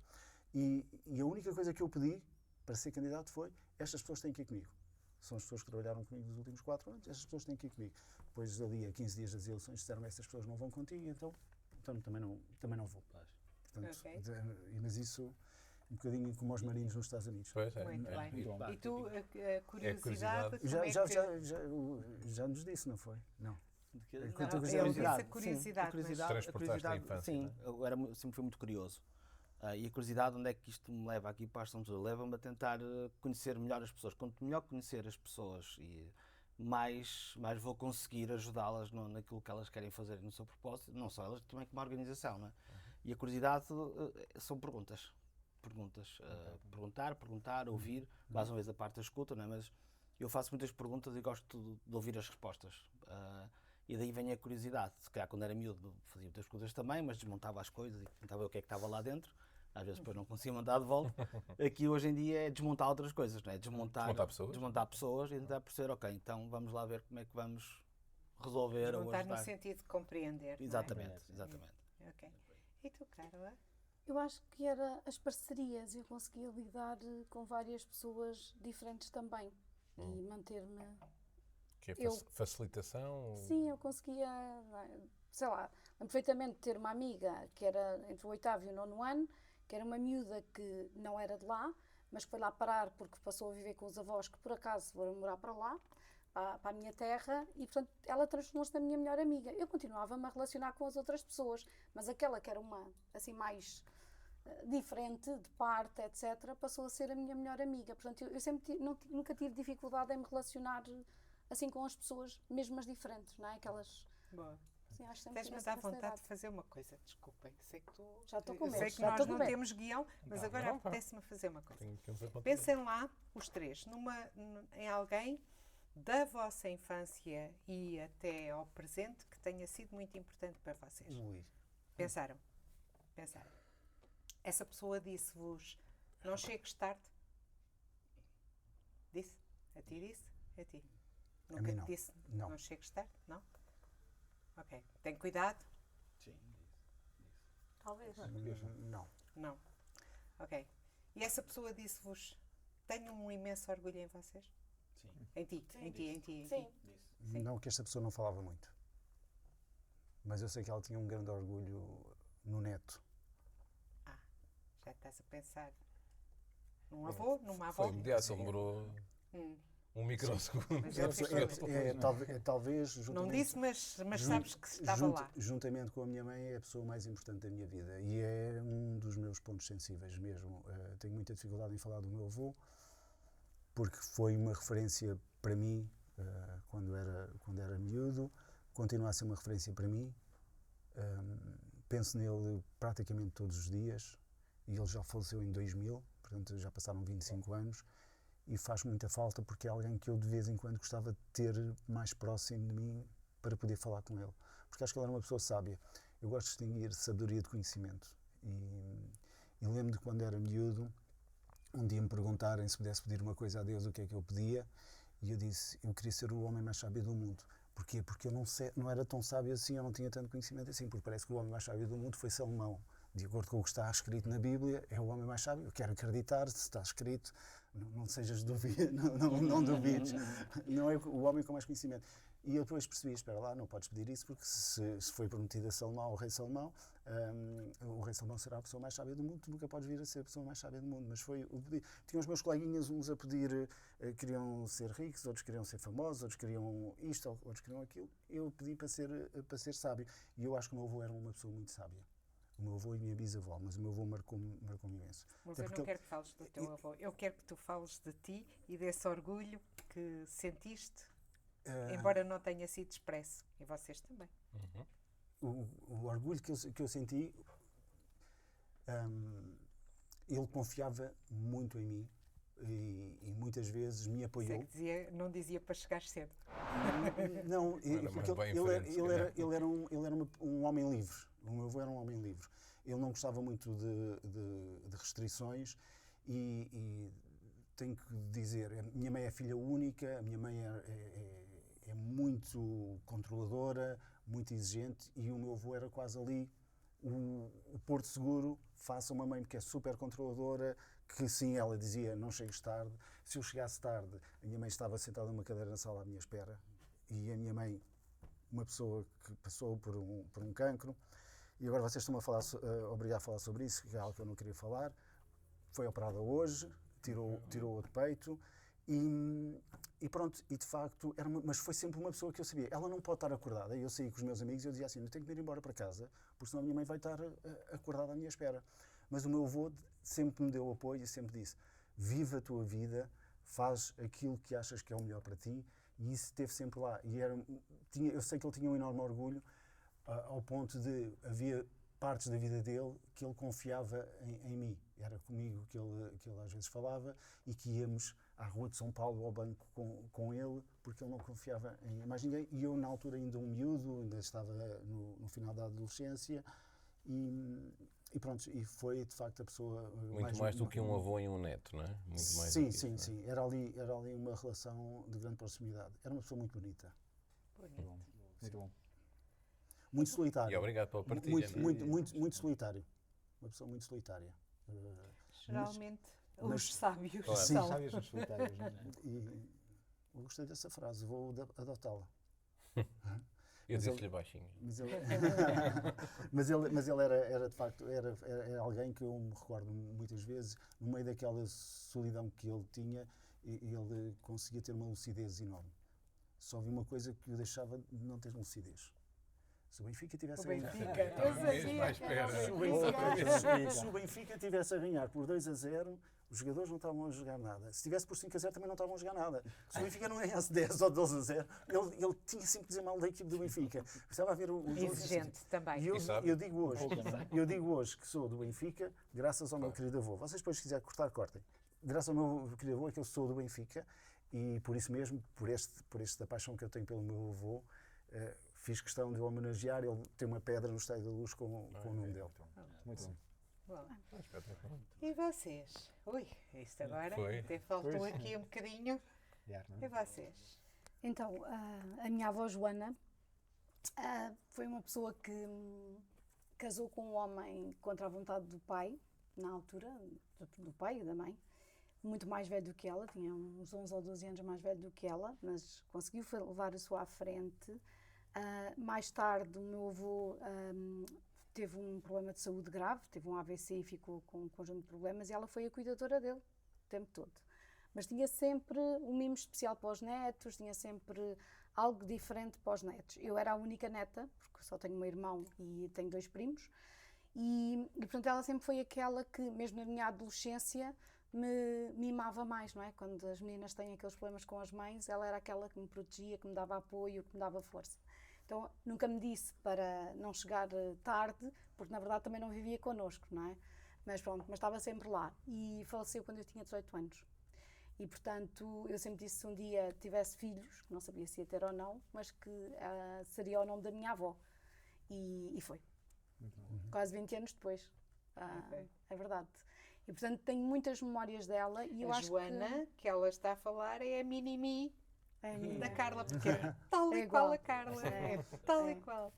e a única coisa que eu pedi para ser candidato foi, estas pessoas têm que ir comigo. São as pessoas que trabalharam comigo nos últimos 4 anos, estas pessoas têm que ir comigo. Depois, ali a 15 dias das eleições, disseram-me, estas pessoas não vão contigo, então também não vou. Portanto, Ok. mas isso, um bocadinho como aos marinhos nos Estados Unidos. Pois é. Muito é. bem. E tu, a curiosidade. curiosidade, como Já, é já, que... já nos disse, não foi? Não. De que- Não, não, ele disse a sim, curiosidade, a curiosidade, mas- Transportaste a infância, sim, não é? eu sempre fui muito curioso. E a curiosidade, onde é que isto me leva aqui para a São Tesouro? Leva-me a tentar conhecer melhor as pessoas. Quanto melhor conhecer as pessoas, e mais vou conseguir ajudá-las naquilo que elas querem fazer no seu propósito, não só elas, também como a organização, não é? E a curiosidade são perguntas. Perguntar, ouvir, mais uma vez a parte da escuta, não é? Mas eu faço muitas perguntas e gosto de ouvir as respostas. E daí vem a curiosidade. Se calhar quando era miúdo fazia muitas coisas também, mas desmontava as coisas e tentava ver o que é que estava lá dentro. Às vezes depois não conseguia mandar de volta. Aqui hoje em dia é desmontar outras coisas, não é? Desmontar pessoas e tentar perceber, ok, então vamos lá ver como é que vamos resolver ou Desmontar no ajudar. sentido de compreender, não é? Exatamente. Ok. E tu, Carla? Eu acho que era as parcerias, eu conseguia lidar com várias pessoas diferentes também e manter-me. Que é Eu- facilitação? Sim, eu conseguia, sei lá, lembro perfeitamente de ter uma amiga que era entre o 8º e o 9º ano, que era uma miúda que não era de lá, mas que foi lá parar porque passou a viver com os avós que por acaso foram morar para lá, para a minha terra, e portanto ela transformou-se na minha melhor amiga. Eu continuava-me a relacionar com as outras pessoas, mas aquela que era uma assim mais diferente, de parte, etc., passou a ser a minha melhor amiga. Portanto, eu sempre nunca tive dificuldade em me relacionar assim com as pessoas, mesmo as diferentes, não é? Aquelas. Boa. Sim, acho que sempre Tens-me a tive dar essa vontade de facilidade. fazer uma coisa, desculpem. Sei que tu. Já estou com eu medo, sei que já nós estou com não medo. temos guião, mas Não, agora não. apetece-me fazer uma coisa. Tenho que uns apontamentos. Pensem lá, os três, em alguém da vossa infância e até ao presente que tenha sido muito importante para vocês. Ui. Pensaram? Essa pessoa disse-vos, não chegues tarde? Disse? A ti disse? A ti? Nunca mim te não. disse, Não. não chegues tarde? Não? Ok. Tem cuidado? Sim. Talvez. Não. Não. Ok. E essa pessoa disse-vos, tenho um imenso orgulho em vocês? Sim. Em ti? Sim. Sim. Não, que esta pessoa não falava muito. Mas eu sei que ela tinha um grande orgulho no neto. Já estás a pensar num avô, numa avó? Foi imediato, só demorou Hum. um microsegundo. Mas É, ele ficou- talvez, Não juntamente, disse, mas sabes que estava lá. juntamente com a minha mãe, é a pessoa mais importante da minha vida. E é um dos meus pontos sensíveis mesmo. Tenho muita dificuldade em falar do meu avô, porque foi uma referência para mim quando era miúdo, continua a ser uma referência para mim. Penso nele praticamente todos os dias, e ele já faleceu em 2000, portanto já passaram 25 anos, e faz muita falta porque é alguém que eu de vez em quando gostava de ter mais próximo de mim para poder falar com ele, porque acho que ele era uma pessoa sábia. Eu gosto de distinguir sabedoria de conhecimento, e lembro de quando era miúdo, um dia me perguntarem se pudesse pedir uma coisa a Deus, o que é que eu pedia, e eu disse, eu queria ser o homem mais sábio do mundo. Porquê? Porque eu não era tão sábio assim, eu não tinha tanto conhecimento assim, porque parece que o homem mais sábio do mundo foi Salomão. De acordo com o que está escrito na Bíblia, é o homem mais sábio. Eu quero acreditar, se está escrito, não sejas não duvides. Não é o homem com mais conhecimento. E eu depois percebi, espera lá, não podes pedir isso, porque se foi prometido a Salomão, ao rei Salomão, o rei Salomão será a pessoa mais sábia do mundo, tu nunca podes vir a ser a pessoa mais sábia do mundo. Mas foi o pedido. Tinha os meus coleguinhas, uns a pedir, queriam ser ricos, outros queriam ser famosos, outros queriam isto, outros queriam aquilo. Eu pedi para ser sábio. E eu acho que o meu avô era uma pessoa muito sábia. O meu avô e a minha bisavó, mas o meu avô marcou-me imenso. Mas Até eu porque não quero que fales do teu avô, eu quero que tu fales de ti e desse orgulho que sentiste, embora não tenha sido expresso, e vocês também. o orgulho que eu senti, ele confiava muito em mim e muitas vezes me Sei apoiou. que não dizia para chegar cedo. Não, Era porque bem ele diferente, se calhar. era um homem livre. O meu avô era um homem livre. Ele não gostava muito de restrições e tenho que dizer, a minha mãe é filha única, a minha mãe é muito controladora, muito exigente, e o meu avô era quase ali o porto seguro, faça uma mãe que é super controladora, que sim, ela dizia, não chegues tarde. Se eu chegasse tarde, a minha mãe estava sentada numa cadeira na sala à minha espera, e a minha mãe, uma pessoa que passou por um cancro, e agora vocês estão a obrigar a falar sobre isso, que é algo que eu não queria falar, foi operada hoje, tirou o de peito, e pronto, e de facto, mas foi sempre uma pessoa que eu sabia, ela não pode estar acordada, e eu saí com os meus amigos e eu dizia assim, eu tenho que ir embora para casa, porque senão a minha mãe vai estar acordada à minha espera. Mas o meu avô sempre me deu apoio e sempre disse, vive a tua vida, faz aquilo que achas que é o melhor para ti, e isso esteve sempre lá. E eu sei que ele tinha um enorme orgulho, ao ponto de havia partes da vida dele que ele confiava em mim. Era comigo que ele às vezes falava e que íamos à Rua de São Paulo ao banco com ele, porque ele não confiava em mais ninguém. E eu, na altura, ainda um miúdo, ainda estava no final da adolescência e pronto, e foi de facto a pessoa Muito mais do que um avô e um neto, não é? Muito mais sim, do que sim, isso, sim. Era ali uma relação de grande proximidade. Era uma pessoa muito bonita. Muito bom. Muito bom. Muito solitário. E obrigado pela partilha. Muito solitário. Uma pessoa muito solitária. Geralmente, mas- os sábios Claro. Sim. são. Sábios são solitários, não é? E eu gostei dessa frase, vou adotá-la. Eu Mas disse-lhe baixinho. Mas ele era de facto era alguém que eu me recordo muitas vezes, no meio daquela solidão que ele tinha, ele conseguia ter uma lucidez enorme. Só vi uma coisa que o deixava de não ter lucidez. Se o Benfica tivesse O a ganhar. Benfica, Estava eu sabia mesmo à que espera. era Se o o Benfica. Se o Benfica tivesse a ganhar por 2-0, os jogadores não estavam a jogar nada. Se tivesse por 5-0 também não estavam a jogar nada. Se o Benfica não ganhasse 10 ou 12-0, ele tinha sempre que dizer mal da equipe do Benfica. Estava a ver o jogo. Exigente também. E eu digo hoje que sou do Benfica, graças ao meu querido avô. Vocês depois, se quiserem cortar, cortem. Graças ao meu querido avô é que eu sou do Benfica e por isso mesmo, por esta paixão que eu tenho pelo meu avô, fiz questão de o homenagear. Ele tem uma pedra no Estádio da Luz com o nome dele. Muito bom. Bom. E vocês? Ui, isto agora Foi. até faltou Pois. aqui um bocadinho. Não E é? vocês? Então, a minha avó Joana foi uma pessoa que casou com um homem contra a vontade do pai, na altura, do pai e da mãe, muito mais velho do que ela, tinha uns 11 ou 12 anos mais velho do que ela, mas conseguiu levar isso à frente. Mais tarde, o meu avô teve um problema de saúde grave, teve um AVC e ficou com um conjunto de problemas, e ela foi a cuidadora dele o tempo todo. Mas tinha sempre um mimo especial para os netos, tinha sempre algo diferente para os netos. Eu era a única neta, porque só tenho um irmão e tenho 2 primos, e portanto ela sempre foi aquela que, mesmo na minha adolescência, me mimava mais, não é? Quando as meninas têm aqueles problemas com as mães, ela era aquela que me protegia, que me dava apoio, que me dava força. Então nunca me disse para não chegar tarde, porque na verdade também não vivia connosco, não é? Mas pronto, mas estava sempre lá. E faleceu quando eu tinha 18 anos. E portanto eu sempre disse que se um dia tivesse filhos, que não sabia se ia ter ou não, mas que seria o nome da minha avó. E foi. Quase 20 anos depois. Ok. É verdade. E portanto tenho muitas memórias dela e eu A acho Joana, que ela está a falar, é a mini-mi que é a minha. da Carla, porque é tal É e qual igual. a Carla. É. É tal É. e qual.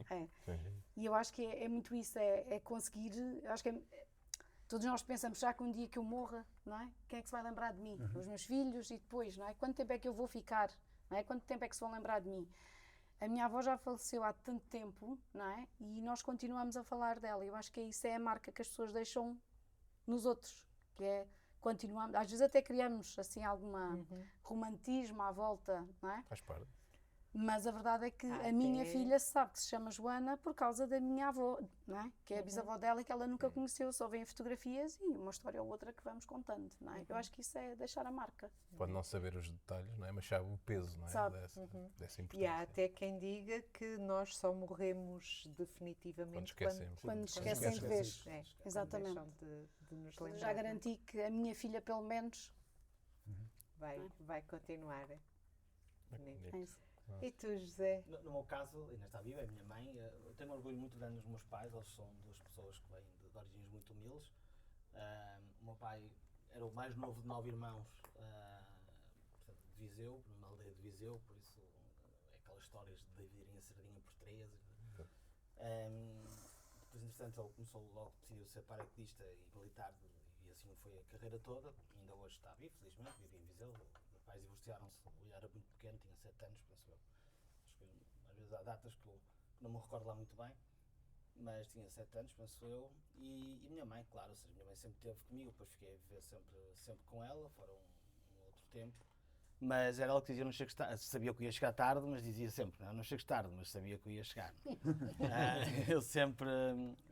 E eu acho que é muito isso, é conseguir, eu acho que todos nós pensamos, já que um dia que eu morra, não é? Quem é que se vai lembrar de mim? Os meus filhos e depois, não é? Quanto tempo é que eu vou ficar? Não é? Quanto tempo é que se vão lembrar de mim? a minha avó já faleceu há tanto tempo, não é? E nós continuamos a falar dela. Eu acho que isso é a marca que as pessoas deixam nos outros, que é continuamos, às vezes até criamos assim alguma romantismo à volta, não é? Faz parte. Mas a verdade é que Ah, a minha até- filha sabe que se chama Joana por causa da minha avó, não é? Que é a bisavó dela e que ela nunca conheceu, só vê em fotografias e uma história ou outra que vamos contando, não é? Eu acho que isso é deixar a marca. Pode não saber os detalhes, não é? Mas sabe o peso, não é? Sabe. Dessa E importância. há até quem diga que nós só morremos definitivamente Quando esquecemos. Quando quando esquecem de vez. É, Exatamente. quando deixam de nos lembrar. Já garanti que a minha filha, pelo menos, Vai continuar. é isso. E tu, José? No meu caso, ainda está viva, é a minha mãe. Eu tenho um orgulho muito grande nos meus pais, eles são duas pessoas que vêm de origens muito humildes. O meu pai era o mais novo de 9 irmãos, portanto, de Viseu, numa aldeia de Viseu, por isso é aquelas histórias de dividirem a sardinha por 3. Depois, entretanto, ele começou logo, decidiu ser paraquedista e militar, e assim foi a carreira toda. Ainda hoje está vivo, felizmente, vive em Viseu. Meus pais divorciaram-se, eu era muito pequeno, tinha 7 anos, penso eu. Acho que às vezes há datas que eu não me recordo lá muito bem, mas tinha 7 anos, penso eu. E minha mãe, claro, ou seja, minha mãe sempre esteve comigo, depois fiquei a viver sempre com ela, foram um outro tempo. Mas era ela que dizia, não chegues tarde, sabia que eu ia chegar tarde, mas dizia sempre, não chegues tarde, mas sabia que eu ia chegar. Eu sempre...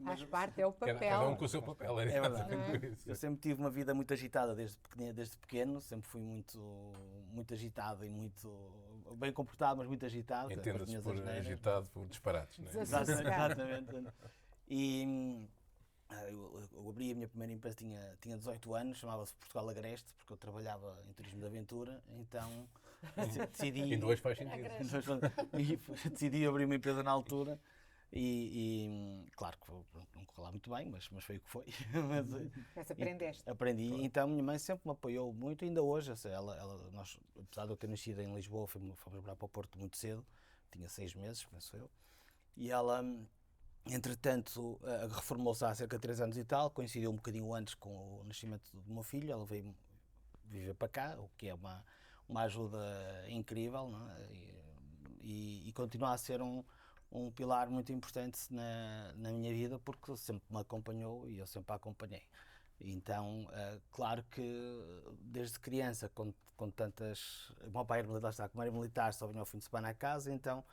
Faz parte, é o Cada um papel. com o seu papel, É verdade. exatamente isso. Eu sempre tive uma vida muito agitada desde pequeno, sempre fui muito agitado e muito bem comportado, mas muito agitado. com as Entenda-se minhas por asneiras. agitado por disparates, não é? Exatamente. E eu abri a minha primeira empresa, tinha 18 anos, chamava-se Portugal Agreste, porque eu trabalhava em turismo de aventura, então decidi... Em duas faz sentido. E decidi abrir uma empresa na altura e claro que não correu lá muito bem, mas foi o que foi. Mas aprendeste. Aprendi, então minha mãe sempre me apoiou muito, ainda hoje, ou seja, nós, apesar de eu ter nascido em Lisboa, fomos morar para o Porto muito cedo, tinha 6 meses, penso eu, e ela, entretanto, reformou-se há cerca de 3 anos e tal, coincidiu um bocadinho antes com o nascimento do meu filho, ela veio viver para cá, o que é uma ajuda incrível, não é? E continua a ser um pilar muito importante na minha vida, porque sempre me acompanhou e eu sempre a acompanhei. Então, claro que desde criança, com tantas... O meu pai era militar, como era militar, só vinha ao fim de semana à casa, então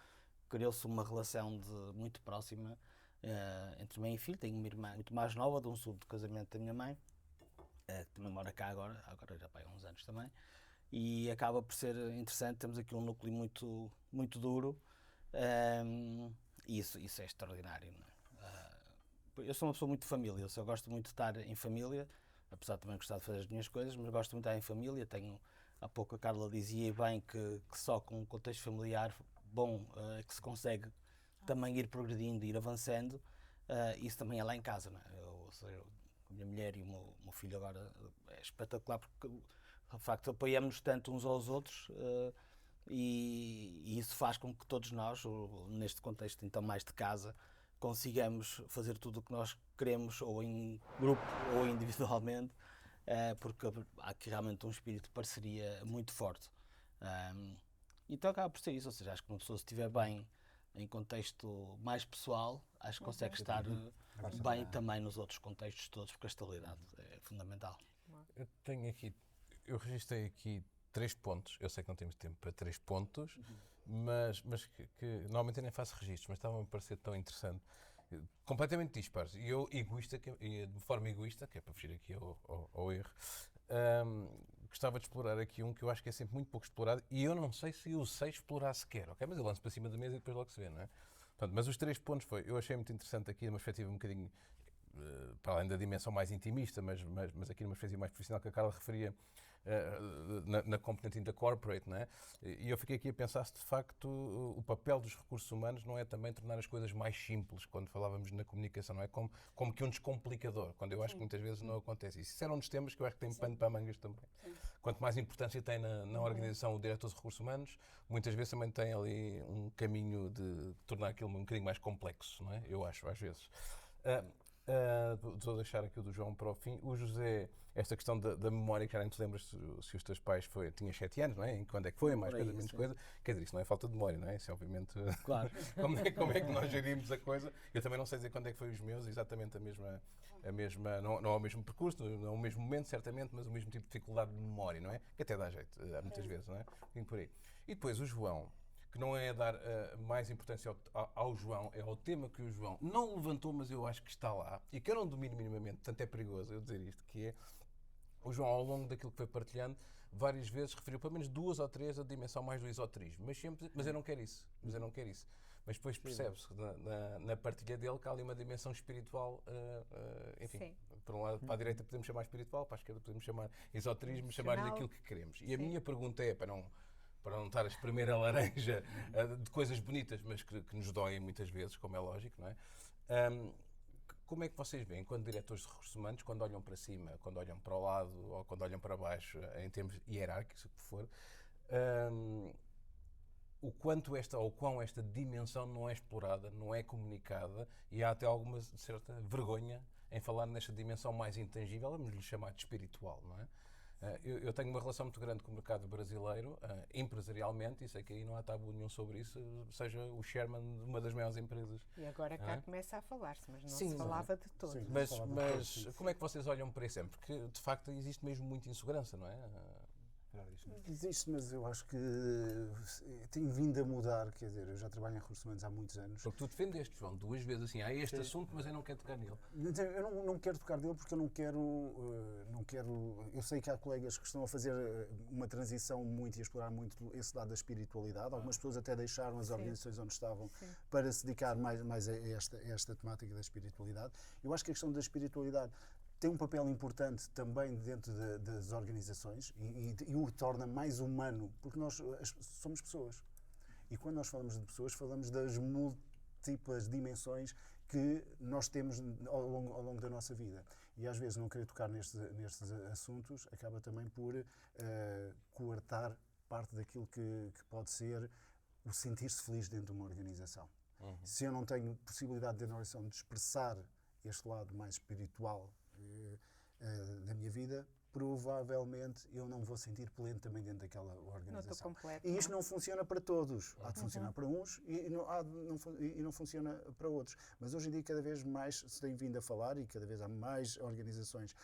criou-se uma relação muito próxima entre mãe e filho. Tenho uma irmã muito mais nova, de um segundo casamento da minha mãe, que também mora cá agora já há uns anos também. E acaba por ser interessante, temos aqui um núcleo muito duro, e isso é extraordinário. Não é? Eu sou uma pessoa muito de família, eu gosto muito de estar em família, apesar de também gostar de fazer as minhas coisas, mas gosto muito de estar em família. Há pouco a Carla dizia bem que só com um contexto familiar bom que se consegue também ir progredindo, ir avançando. Isso também é lá em casa, não é? A minha mulher e o meu filho agora é espetacular, porque de facto apoiamos-nos tanto uns aos outros, e isso faz com que todos nós, neste contexto então mais de casa, consigamos fazer tudo o que nós queremos, ou em grupo ou individualmente, porque há aqui realmente um espírito de parceria muito forte. Então acaba por ser isso, ou seja, acho que uma pessoa, se estiver bem em contexto mais pessoal, acho que consegue estar bem também nos outros contextos todos, porque a estabilidade é fundamental. Eu registrei aqui 3 pontos. Eu sei que não temos tempo para 3 pontos, mas que normalmente eu nem faço registros, mas estava a me parecer tão interessante. Completamente dispares. E eu, de forma egoísta, que é para fugir aqui ao erro, gostava de explorar aqui um que eu acho que é sempre muito pouco explorado, e eu não sei se o sei explorar sequer, ok? Mas eu lanço para cima da mesa e depois logo se vê, não é? Portanto, mas os 3 pontos eu achei muito interessante aqui, numa perspectiva um bocadinho, para além da dimensão mais intimista, mas aqui numa perspectiva mais profissional, que a Carla referia na componente da corporate, não é? E eu fiquei aqui a pensar se de facto o papel dos recursos humanos não é também tornar as coisas mais simples, quando falávamos na comunicação, não é? Como que um descomplicador, quando eu acho que muitas vezes não acontece. Isso era um dos temas que eu acho que tem pano para mangas também. Quanto mais importância tem na organização o diretor de recursos humanos, muitas vezes também tem ali um caminho de tornar aquilo um bocadinho mais complexo, não é? Eu acho, às vezes. Estou a deixar aqui o do João para o fim. O José, esta questão da memória, que já nem te lembras se os teus pais tinhas 7 anos, não é? Em quando é que foi, mais Por aí, coisa, menos sim. coisa. Quer dizer, isso não é falta de memória, não é? Isso é obviamente Claro. como é que nós gerimos a coisa. Eu também não sei dizer quando é que foi os meus, exatamente a mesma não é o mesmo percurso, não é o mesmo momento, certamente, mas o mesmo tipo de dificuldade de memória, não é? Que até dá jeito, muitas vezes, não é? Vim por aí. E depois o João, que não é a dar mais importância ao João, é ao tema que o João não levantou, mas eu acho que está lá, e que eu não domino minimamente, portanto é perigoso eu dizer isto, que é o João, ao longo daquilo que foi partilhando, várias vezes referiu pelo menos 2 ou 3 a dimensão mais do esoterismo, mas eu não quero isso, mas depois percebe-se na partilha dele que há ali uma dimensão espiritual, enfim, Sim. por um lado, para a direita podemos chamar espiritual, para a esquerda podemos chamar esoterismo, chamar-lhe aquilo que queremos. E a minha pergunta é, para não estar a espremer a laranja de coisas bonitas, mas que nos doem muitas vezes, como é lógico, não é? Como é que vocês veem, quando diretores de recursos humanos, quando olham para cima, quando olham para o lado ou quando olham para baixo, em termos hierárquicos, o que for, o quão esta dimensão não é explorada, não é comunicada e há até alguma certa vergonha em falar nesta dimensão mais intangível, vamos lhe chamar de espiritual, não é? Eu tenho uma relação muito grande com o mercado brasileiro, empresarialmente, e sei que aí não há tabu nenhum sobre isso, seja o chairman de uma das maiores empresas. E agora cá Ah? começa a falar-se, mas não Sim, se falava de todo. Sim. Mas, falava mas sim. como é que vocês olham para isso? Porque de facto existe mesmo muita insegurança, não é? Existe, mas eu acho que tem vindo a mudar, quer dizer, eu já trabalho em recursos humanos há muitos anos. Porque tu defendeste, João, 2 vezes assim, há este Sim. assunto, mas eu não quero tocar nele. Eu não quero tocar dele porque eu não quero, eu sei que há colegas que estão a fazer uma transição muito e a explorar muito esse lado da espiritualidade. Algumas pessoas até deixaram as organizações onde estavam para se dedicar mais a esta temática da espiritualidade. Eu acho que a questão da espiritualidade tem um papel importante também dentro das organizações e o torna mais humano, porque nós somos pessoas. E quando nós falamos de pessoas, falamos das múltiplas dimensões que nós temos ao longo da nossa vida. E às vezes não querer tocar nestes assuntos acaba também por coartar parte daquilo que pode ser o sentir-se feliz dentro de uma organização. Se eu não tenho possibilidade dentro da organização de expressar este lado mais espiritual da minha vida, provavelmente eu não vou sentir pleno também dentro daquela Não estou organização. completo. E isto não funciona para todos. Há de funcionar para uns e não funciona para outros. Mas hoje em dia cada vez mais se tem vindo a falar e cada vez há mais organizações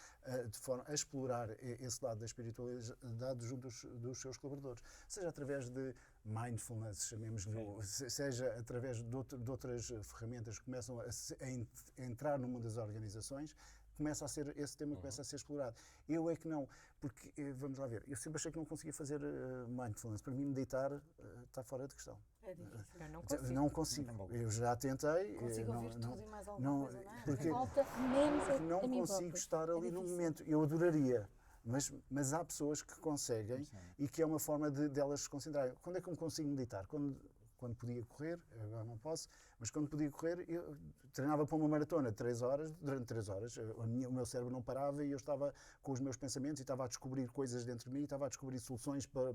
de forma a explorar esse lado da espiritualidade junto dos seus colaboradores. Seja através de mindfulness, chamemos-lhe, seja através de outras ferramentas que começam a entrar no mundo das organizações, esse tema começa a ser explorado. Eu é que não, porque, vamos lá ver, eu sempre achei que não conseguia fazer mindfulness. Para mim, meditar está fora de questão. É difícil. Eu não consigo. Não consigo. Eu já tentei. Consigo não, ouvir não, tudo e mais alguma coisa, não é? porque Falta menos porque não a mim consigo própria. estar ali no difícil. momento. Eu adoraria. Mas há pessoas que conseguem e que é uma forma delas se concentrarem. Quando é que eu consigo meditar? Quando podia correr, agora não posso, mas quando podia correr, eu treinava para uma maratona de 3 horas, durante 3 horas. O meu cérebro não parava e eu estava com os meus pensamentos e estava a descobrir coisas dentro de mim, estava a descobrir soluções para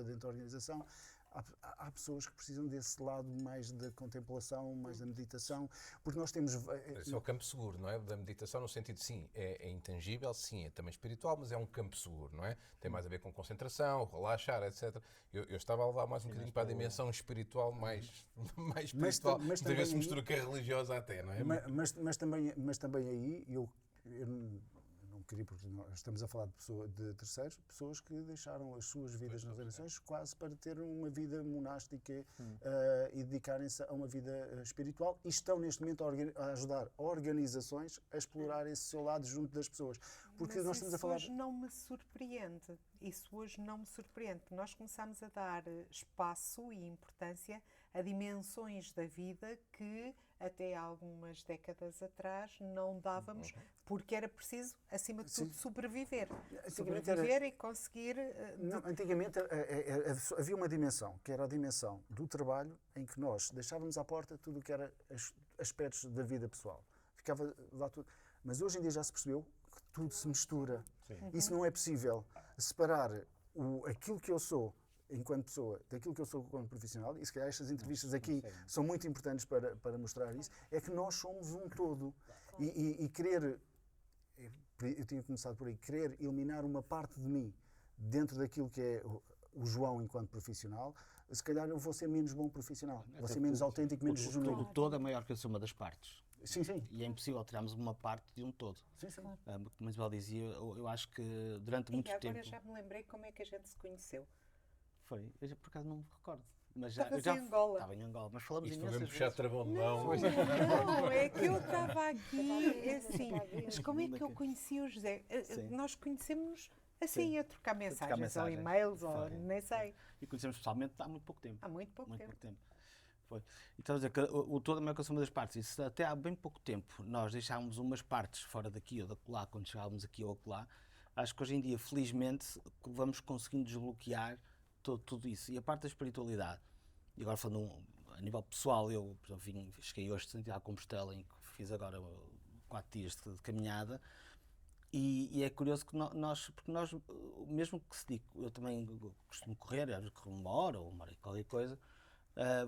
dentro da organização. Há pessoas que precisam desse lado mais da contemplação, mais da meditação, porque nós temos... Esse é o campo seguro, não é? Da meditação no sentido, sim, é intangível, sim, é também espiritual, mas é um campo seguro, não é? Tem mais a ver com concentração, relaxar, etc. Eu estava a levar mais um bocadinho para a dimensão espiritual, mais espiritual, mas muitas também vezes aí- mistura que é religiosa até, não é? Mas também aí, eu não queria, porque nós estamos a falar de terceiros, pessoas que deixaram as suas vidas nas relações quase para ter uma vida monástica e dedicarem-se a uma vida espiritual e estão neste momento a ajudar organizações a explorar esse seu lado junto das pessoas. Porque Mas nós estamos a isso falar... hoje não me surpreende. Isso hoje não me surpreende. Nós começamos a dar espaço e importância a dimensões da vida que até há algumas décadas atrás não dávamos, porque era preciso, acima de tudo, sobreviver. Sobreviver e conseguir... Não, antigamente havia uma dimensão, que era a dimensão do trabalho, em que nós deixávamos à porta tudo o que era aspectos da vida pessoal. Ficava lá tudo. Mas hoje em dia já se percebeu que tudo se mistura. Isso não é possível. Separar aquilo que eu sou enquanto pessoa daquilo que eu sou como profissional, e se calhar estas entrevistas aqui são muito importantes para mostrar isso, é que nós somos um todo. E querer, eu tinha começado por aí, querer eliminar uma parte de mim dentro daquilo que é o João enquanto profissional, se calhar eu vou ser menos bom profissional, vou ser menos autêntico, menos genuíno. O todo é maior que a soma das partes. Sim, sim. E é impossível tirarmos uma parte de um todo. Sim, sim. Como a Isabel dizia, eu acho que durante muito E agora tempo... já me lembrei como é que a gente se conheceu. Foi, eu por acaso não me recordo. Mas Estavas em Angola. Estava em Angola, mas falamos Isto foi imensas mesmo puxar vezes. travão de mão. Não, é que eu estava aqui assim. Mas como é que eu conheci o José? Sim. Nós conhecemos assim, Sim. a trocar mensagens, ou mensagens. e-mails, ou Foi. nem sei. E conhecemos pessoalmente há muito pouco tempo. Há muito pouco Muito tempo. pouco tempo. Foi. Então, a dizer que o todo é maior que a soma das partes. E se até há bem pouco tempo nós deixámos umas partes fora daqui ou da lá, quando chegávamos aqui ou lá, acho que hoje em dia, felizmente, vamos conseguindo desbloquear tudo isso. E a parte da espiritualidade, e agora falando a nível pessoal, eu por exemplo, cheguei hoje de Santiago de Compostela, em que fiz agora 4 dias de caminhada, e é curioso que porque nós, mesmo que se diga, eu também costumo correr, às vezes corro 1 hora ou 1 hora e qualquer coisa,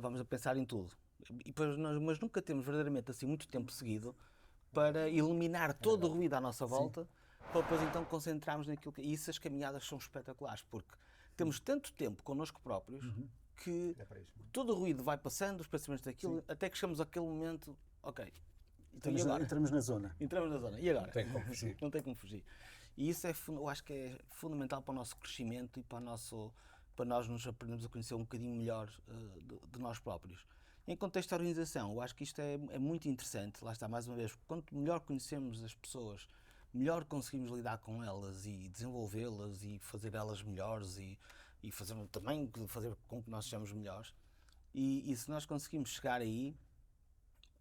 vamos a pensar em tudo. E depois mas nunca temos verdadeiramente assim muito tempo seguido para eliminar todo o ruído à nossa volta, para depois então concentrarmos naquilo que... E isso, as caminhadas são espetaculares, porque temos tanto tempo connosco próprios que É para isso. todo o ruído vai passando, os pensamentos daquilo, até que chegamos àquele momento, ok, então e agora? Entramos na zona. Entramos na zona. E agora? Não tem como fugir. Não tem como fugir. E isso eu acho que é fundamental para o nosso crescimento e para nós nos aprendermos a conhecer um bocadinho melhor de nós próprios. Em contexto da organização, eu acho que isto é muito interessante. Lá está, mais uma vez, quanto melhor conhecemos as pessoas, melhor conseguimos lidar com elas e desenvolvê-las e fazer elas melhores e fazer com que nós sejamos melhores. E se nós conseguimos chegar aí,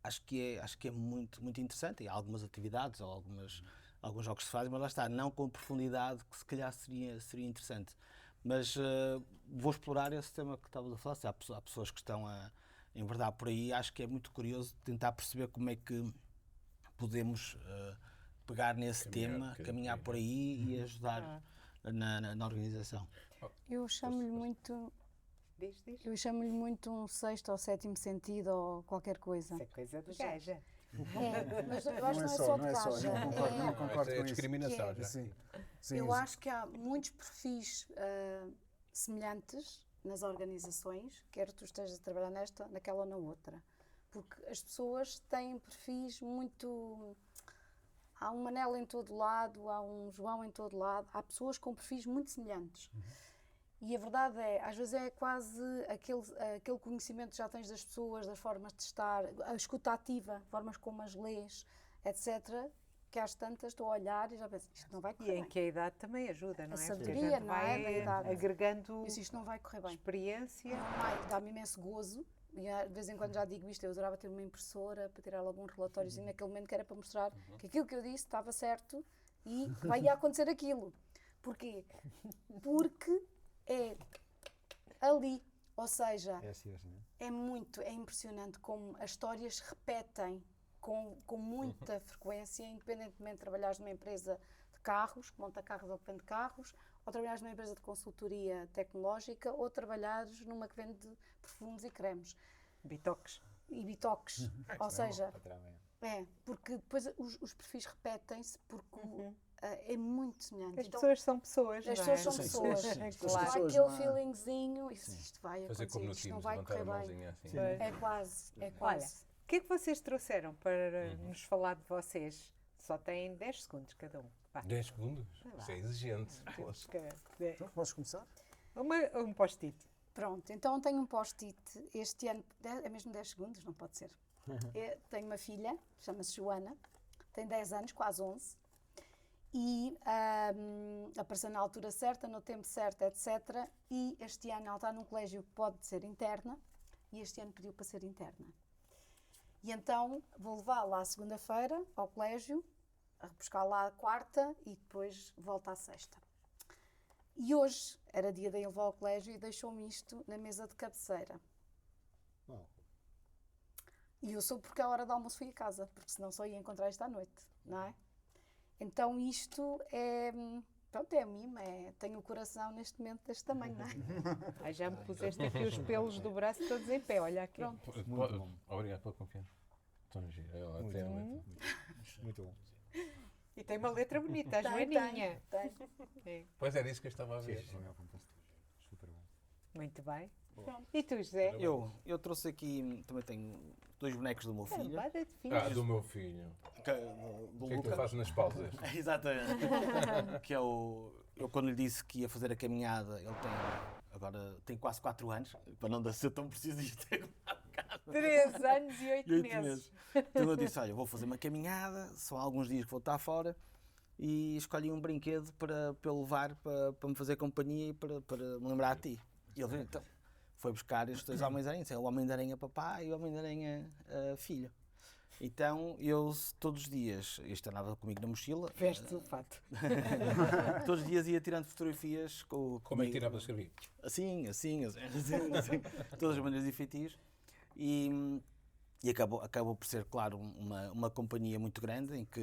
acho que é muito, muito interessante. E há algumas atividades ou alguns jogos que se fazem, mas lá está, não com a profundidade que se calhar seria interessante. Mas vou explorar esse tema que estavas a falar. Se há pessoas que estão em verdade por aí, acho que é muito curioso tentar perceber como é que podemos pegar nesse tema, caminhar por aí e ajudar na organização. Eu chamo-lhe muito, Diz. eu chamo-lhe muito um 6º ou 7º sentido ou qualquer coisa. Isso é coisa de gaja. É, mas eu acho que não é só de não é só. gaja. Eu não concordo, não É- concordo É com isso. discriminação já. Sim. Sim, Eu acho que há muitos perfis semelhantes nas organizações, quer tu estejas a trabalhar nesta, naquela ou na outra. Porque as pessoas têm perfis muito... Há um Manel em todo lado, há um João em todo lado, há pessoas com perfis muito semelhantes. E a verdade é, às vezes é quase aquele conhecimento que já tens das pessoas, das formas de estar, a escuta ativa, formas como as lês, etc., que às tantas estou a olhar e já penso, isto não vai E correr em bem. que a idade também ajuda, não é? Porque sabedoria, gente não é? Da vai idade. agregando Isso, isto não vai correr bem. experiência. Dá-me imenso gozo. E de vez em quando já digo isto, eu adorava ter uma impressora para tirar algum relatóriozinho naquele momento que era para mostrar que aquilo que eu disse estava certo e vai acontecer aquilo. Porquê? Porque é ali, ou seja, É assim, não é? é impressionante como as histórias se repetem com muita frequência, independentemente de trabalhares numa empresa de carros, que monta carros ou que vende carros, ou trabalhares numa empresa de consultoria tecnológica, ou trabalhares numa que vende perfumes e cremes. Bitoques. E bitoques. Ou seja, Patrão, é. porque depois os perfis repetem-se porque é muito semelhante. As Então, pessoas são pessoas, as não pessoas é? são Sim, pessoas. sim, sim. Isto Claro. há Pessoas aquele não há- feelingzinho, isto vai Fazer como no acontecer, isto não Teams, vai levantar correr a bem. mãozinha assim. Sim. É quase, é quase. O que é que vocês trouxeram para nos falar de vocês? Só têm 10 segundos cada um. Vá. 10 segundos? Vai lá. Isso é exigente. Poxa. Então, podes começar? Um post-it. Pronto, então tenho um post-it este ano, é mesmo 10 segundos, não pode ser. Tenho uma filha, chama-se Joana, tem 10 anos, quase 11, e apareceu na altura certa, no tempo certo, etc. E este ano ela está num colégio que pode ser interna, e este ano pediu para ser interna. E então vou levá-la à segunda-feira ao colégio, a buscar lá a quarta e depois volta à sexta. E hoje era dia de ir levar ao colégio e deixou-me isto na mesa de cabeceira. Oh. E eu soube porque à hora do almoço fui a casa, porque senão só ia encontrar isto à noite, não é? Então isto é, pronto, é mimo, tenho o coração neste momento deste tamanho, não é? Ai, já me puseste aqui os pelos do braço todos em pé, olha aqui. Pronto. Obrigado pela confiança. Tão giro, é ótimo. Muito bom. E tem uma letra bonita, a Tem, Joaninha. tem. É, Pois era isso que eu estava a Sim, ver. sim, é um compositor. Super bom. muito bem. Pronto. E tu, José? Eu trouxe aqui, também tenho 2 bonecos do meu filho, Cambada de Ah, filhos. do meu filho. do O que é que tu Luca. fazes nas pausas? Exatamente. Que é o. Eu, quando lhe disse que ia fazer a caminhada, ele agora tem quase 4 anos, para não ser tão preciso isto. 3 anos e 8 8 meses. meses. Então eu disse: olha, vou fazer uma caminhada, são alguns dias que vou estar fora, e escolhi um brinquedo para eu levar para me fazer companhia e para me lembrar de ti. E ele veio, então, foi buscar estes 2 Homens-Aranha, o Homem-Aranha papá e o Homem-Aranha filho. Então eu todos os dias, este andava comigo na mochila, Veste o fato. todos os dias ia tirando fotografias com Como é que comigo. tiravas a escrever? Assim, todas as maneiras de feitios. E acabou por ser, claro, uma companhia muito grande, em que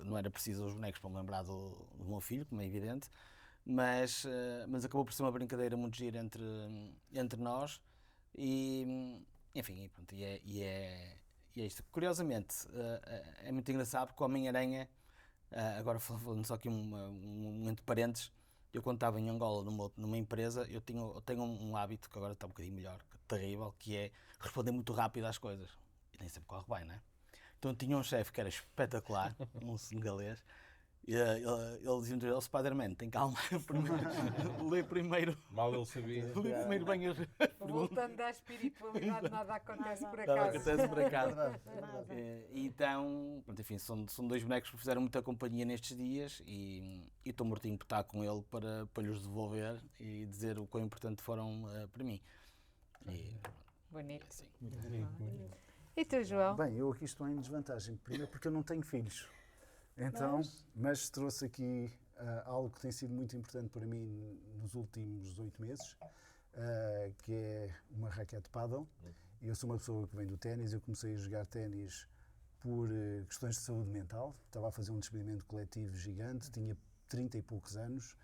não era preciso os bonecos para me lembrar do meu filho, como é evidente, mas acabou por ser uma brincadeira muito gira entre nós. E, enfim, pronto, e é isto. Curiosamente, é muito engraçado porque o Homem-Aranha, agora falando só aqui um momento de parênteses, eu quando estava em Angola numa empresa, eu tenho um hábito que agora está um bocadinho melhor, terrível, que é responder muito rápido às coisas. E nem sempre corre bem, não é? Então tinha um chefe que era espetacular, um senegalês, e ele dizia-me: Spider-Man, tem calma, lê primeiro Mal ele sabia. bem as Voltando à espiritualidade, nada acontece por Nada acaso. acontece por acaso. Verdade. Então, pronto, enfim, são 2 bonecos que me fizeram muita companhia nestes dias e estou mortinho por estar com ele para lhes devolver e dizer o quão importante foram para mim. E, Bonito. assim. E tu, João? Bem, eu aqui estou em desvantagem. Primeiro porque eu não tenho filhos. Então, mas trouxe aqui algo que tem sido muito importante para mim nos últimos 8 meses, que é uma raquete de paddle. Eu sou uma pessoa que vem do ténis. Eu comecei a jogar ténis por questões de saúde mental. Estava a fazer um despedimento coletivo gigante, tinha 30 e poucos anos.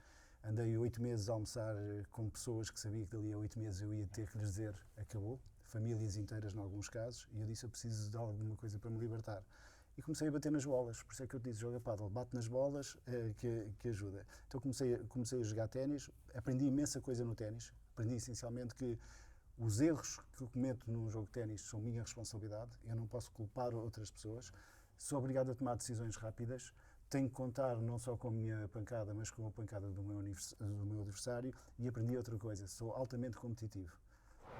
Andei 8 meses a almoçar com pessoas que sabia que dali a 8 meses eu ia ter que lhes dizer acabou. Famílias inteiras, em alguns casos. E eu disse: eu preciso de alguma coisa para me libertar. E comecei a bater nas bolas, por isso é que eu te disse: joga paddle, bate nas bolas, que ajuda. Então comecei a jogar ténis, aprendi imensa coisa no ténis, aprendi essencialmente que os erros que eu cometo num jogo de ténis são minha responsabilidade, eu não posso culpar outras pessoas, sou obrigado a tomar decisões rápidas, tenho que contar não só com a minha pancada, mas com a pancada do meu adversário, e aprendi outra coisa: sou altamente competitivo.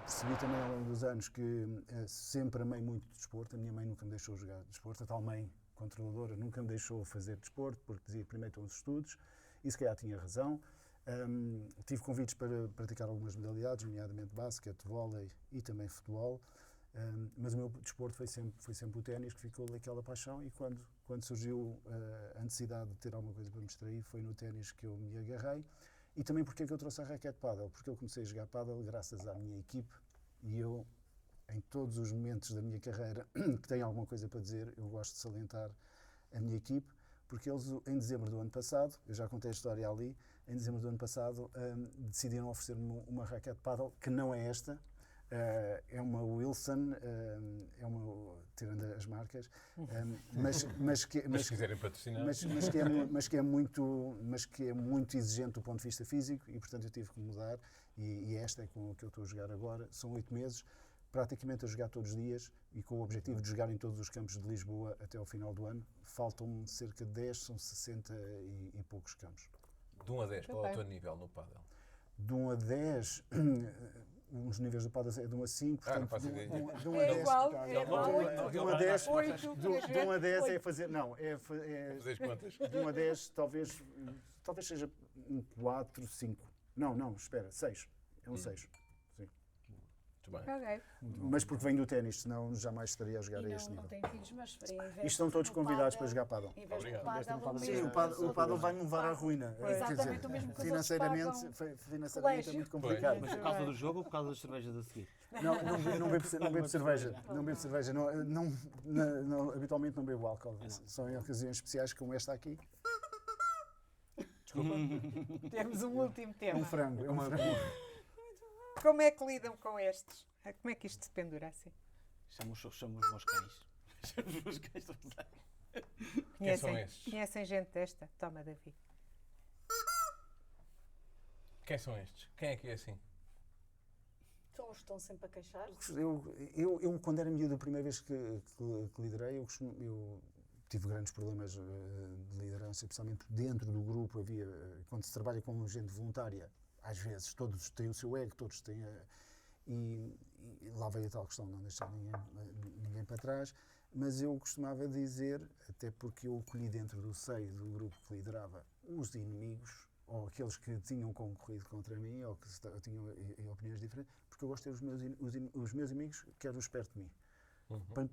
Percebi também ao longo dos anos que sempre amei muito desporto. A minha mãe nunca me deixou jogar desporto. A tal mãe controladora nunca me deixou fazer desporto, porque dizia primeiro estão os estudos, e se calhar tinha razão. Tive convites para praticar algumas modalidades, nomeadamente basquete, vôlei e também futebol, mas o meu desporto foi sempre o ténis, que ficou daquela paixão, e quando surgiu a necessidade de ter alguma coisa para me distrair, foi no ténis que eu me agarrei. E também porque é que eu trouxe a raquete paddle? Porque eu comecei a jogar paddle graças à minha equipe, e eu, em todos os momentos da minha carreira que tenho alguma coisa para dizer, eu gosto de salientar a minha equipe, porque eles, em dezembro do ano passado, eu já contei a história ali, em dezembro do ano passado decidiram oferecer-me uma raquete paddle, que não é esta, é uma Wilson, tirando as marcas, mas Mas se quiserem patrocinar. mas que é muito exigente do ponto de vista físico, e portanto eu tive que mudar, e esta é com a que eu estou a jogar agora. São 8 meses, praticamente a jogar todos os dias, e com o objetivo de jogar em todos os campos de Lisboa até ao final do ano. Faltam-me cerca de 10, são 60 e poucos campos. De 1 a 10, qual é o teu nível no paddle? De 1 a 10, os níveis do paddle é de 1 a 5, não portanto, faço ideia. de 1 a 10, igual. de 1 a 10, Oito. de 1 a 10 é fazer, não, é Fazer as contas. de 1 a 10, talvez seja um 4, 5. Não, espera, 6. É um 6. Muito bem. Ok. Mas porque venho do ténis, senão jamais estaria a jogar E a este não nível. tenho filhos, mas E estão todos convidados para jogar paddle. Em vez Obrigado. do paddle, Sim, o Sim, mesmo. o paddle vai-me levar à ruína. Exatamente o mesmo que os outros Financeiramente é colégio. muito complicado. Mas por causa do jogo ou por causa das cervejas a seguir? Não bebo cerveja. Não bebo cerveja. Habitualmente não bebo álcool. Só em ocasiões especiais como esta aqui. Temos um último É tema. um frango. É um frango. Como é que lidam com estes? Como é que isto se pendura assim? Chamo os meus cães. Os cães estão a usar. Quem são estes? Conhecem gente desta? Toma, David. Quem são estes? Quem é que é assim? São os que estão sempre a queixar. Eu, quando era miúdo, a primeira vez que liderei, eu tive grandes problemas de liderança, especialmente dentro do grupo. Havia, quando se trabalha com gente voluntária, às vezes todos têm o seu ego, todos têm e lá veio a tal questão de não deixar ninguém para trás, mas eu costumava dizer, até porque eu colhi dentro do seio do grupo que liderava os inimigos, ou aqueles que tinham concorrido contra mim, ou que tinham opiniões diferentes, porque eu gosto de ter os meus amigos, quero-os perto de mim.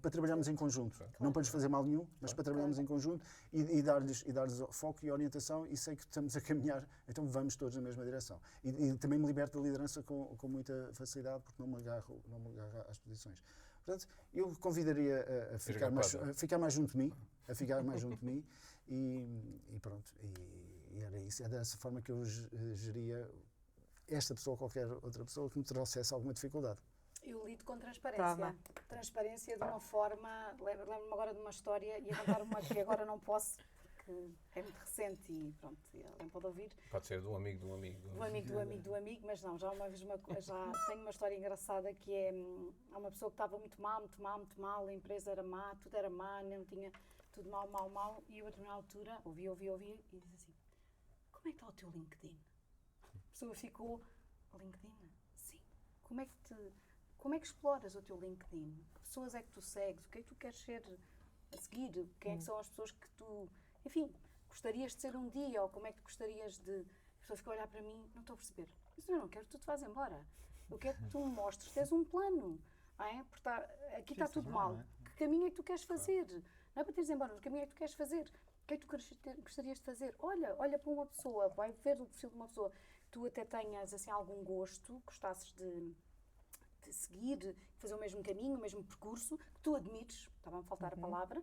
Para trabalharmos em conjunto, não para lhes fazer mal nenhum, mas para trabalharmos em conjunto e dar-lhes foco e orientação, e sei que estamos a caminhar, então vamos todos na mesma direção. E também me liberto da liderança com muita facilidade, porque não me agarro às posições. Portanto, eu convidaria a ficar mais junto de mim, e pronto, e era isso. É dessa forma que eu geria esta pessoa ou qualquer outra pessoa que me trouxesse alguma dificuldade. Eu lido com transparência. Toma. Transparência de uma forma. Lembro-me agora de uma história e a contar uma que agora não posso, porque é muito recente e pronto, alguém pode ouvir. Pode ser de um amigo, Do amigo, mas não, já uma vez já tenho uma história engraçada que é há uma pessoa que estava muito mal, a empresa era má, tudo era má, não tinha tudo mal, e eu a determinada altura ouvi e disse assim: como é que está o teu LinkedIn? A pessoa ficou: LinkedIn? Sim. Como é que exploras o teu LinkedIn? Que pessoas é que tu segues? O que é que tu queres ser a seguir? Quem é que são as pessoas que tu, enfim, gostarias de ser um dia? Ou como é que tu gostarias de... A pessoa fica a olhar para mim, não estou a perceber. Eu não quero que tu te vás embora. Eu quero que tu me mostres, tens um plano. Não é? Porque aqui está tudo mal. Que caminho é que tu queres fazer? Não é para teres embora, que caminho é que tu queres fazer? O que é que tu gostarias de fazer? Olha para uma pessoa, vai ver o perfil de uma pessoa que tu até tenhas assim, algum gosto, gostasses de seguir, fazer o mesmo caminho, o mesmo percurso, que tu admires, estava a faltar a palavra,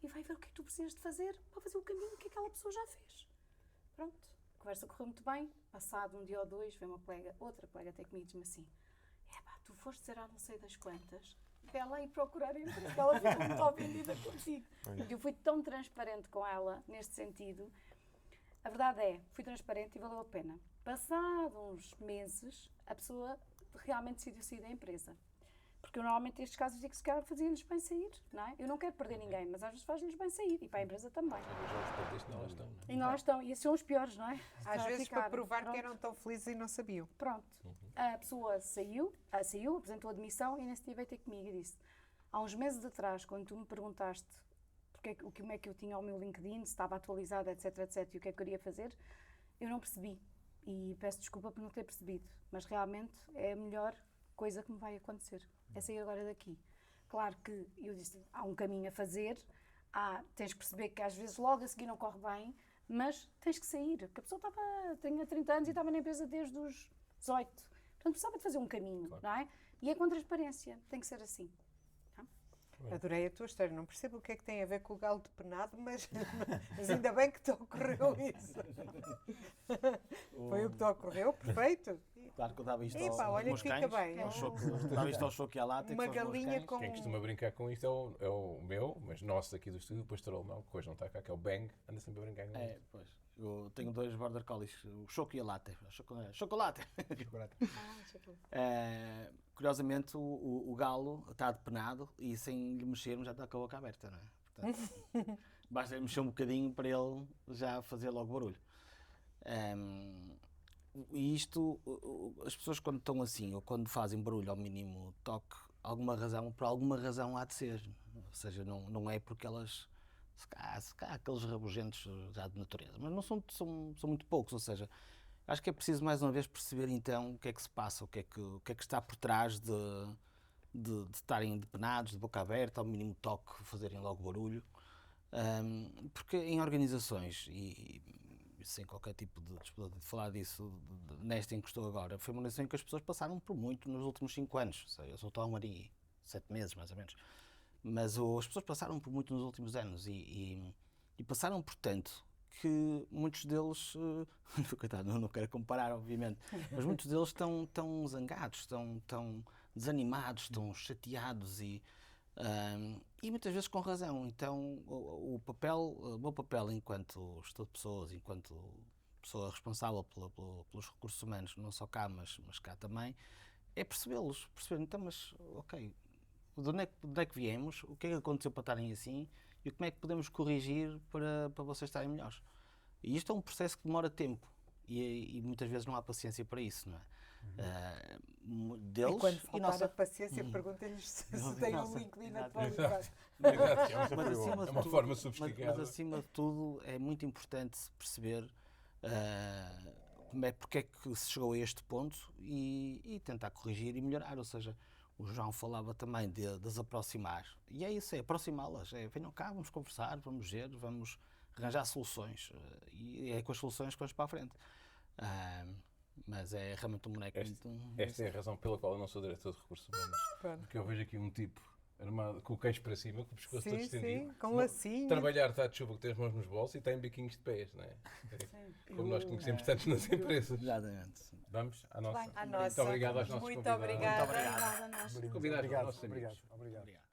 e vai ver o que é que tu precisas de fazer para fazer o caminho que aquela pessoa já fez. Pronto, a conversa correu muito bem, passado um dia ou dois, veio outra colega até comigo e diz-me assim: tu foste dizer a não sei das quantas, para ela ir procurar emprego, porque ela ficou muito ofendida contigo. Eu fui tão transparente com ela, neste sentido. A verdade é, fui transparente e valeu a pena. Passado uns meses, a pessoa realmente decidiu sair da empresa. Porque eu normalmente nestes casos digo que se calhar fazia-lhes bem sair, não é? Eu não quero perder ninguém, mas às vezes faz-lhes bem sair e para a empresa também. E não lá estão, e esses são os piores, não é? Às Já vezes ficaram, para provar pronto. que eram tão felizes e não sabiam. Pronto, a pessoa saiu, apresentou a demissão e nesse dia veio ter comigo e disse: há uns meses atrás, quando tu me perguntaste como é que eu tinha o meu LinkedIn, se estava atualizado, etc, e o que é que eu queria fazer, eu não percebi. E peço desculpa por não ter percebido, mas realmente é a melhor coisa que me vai acontecer, é sair agora daqui. Claro que eu disse, há um caminho a fazer, tens que perceber que às vezes logo a seguir não corre bem, mas tens que sair, porque a pessoa tinha 30 anos e estava na empresa desde os 18, portanto precisava de fazer um caminho, não é? E é com transparência, tem que ser assim. Adorei a tua história, não percebo o que é que tem a ver com o galo de penado, mas ainda bem que te ocorreu isso. Foi o que te ocorreu, perfeito. Claro que eu dava isto Epá, aos olha meus que fica cães. bem. Dava isto ao choque e à látex. Uma aos meus galinha cães. com... Quem costuma brincar com isto é o meu, mas nosso aqui do estúdio, o pastor alemão, que hoje não está cá, que é o Bang, anda sempre a brincar com isto. Pois. Eu tenho dois border collies, o choque e a látex. Chocolate! Curiosamente, o galo está depenado e sem lhe mexermos já está com a boca aberta, não é? Portanto, basta mexer um bocadinho para ele já fazer logo barulho. E isto, as pessoas quando estão assim, ou quando fazem barulho ao mínimo toque, por alguma razão há de ser. Ou seja, não é porque elas... Se cá, aqueles rabugentos já de natureza, mas não são muito poucos, ou seja, acho que é preciso mais uma vez perceber então o que é que se passa, o que é que está por trás de estarem depenados, de boca aberta, ao mínimo toque, fazerem logo barulho, porque em organizações, e sem qualquer tipo de falar disso, nesta em que estou agora, foi uma organização em que as pessoas passaram por muito nos últimos 5 anos, ou seja, eu só estou há 1 ano e 7 meses, mais ou menos. Mas as pessoas passaram por muito nos últimos anos e passaram por tanto que muitos deles, coitado, não quero comparar obviamente, mas muitos deles estão zangados, estão desanimados, estão chateados e E muitas vezes com razão. Então, o meu papel enquanto gestor de pessoas, enquanto pessoa responsável pelos recursos humanos, não só cá, mas cá também, é percebê-los. Perceber, então, mas, ok, de onde é que viemos, o que é que aconteceu para estarem assim e como é que podemos corrigir para vocês estarem melhores. E isto é um processo que demora tempo e muitas vezes não há paciência para isso, não é? Deles E quando faltar nossa. a paciência, pergunta-lhes se têm um LinkedIn atualizado. Exato, que é um Mas desafio, acima de é uma tudo- forma Mas sofisticada. acima de tudo é muito importante perceber porque é que se chegou a este ponto e tentar corrigir e melhorar. Ou seja, o João falava também de as aproximar. E é isso, é aproximá-las. Venham cá, vamos conversar, vamos ver, vamos arranjar soluções. E é com as soluções que vamos para a frente. Mas é realmente um boneco muito... Esta é a razão pela qual eu não sou diretor de recursos humanos. Pronto. Porque eu vejo aqui um tipo armado, com o queixo para cima, com o pescoço todo Sim, estendido. sim, com Não- lacinho. Trabalhar está de chuva, que tem as mãos nos bolsos e tem biquinhos de pés, não é? Como nós conhecemos tantos nas empresas. Exatamente. Vamos à nossa. À nossa. Muito obrigado aos nossos Muito convidados. obrigada. Obrigada a nós. Convidados aos Obrigado, nossos amigos. obrigado. Obrigado.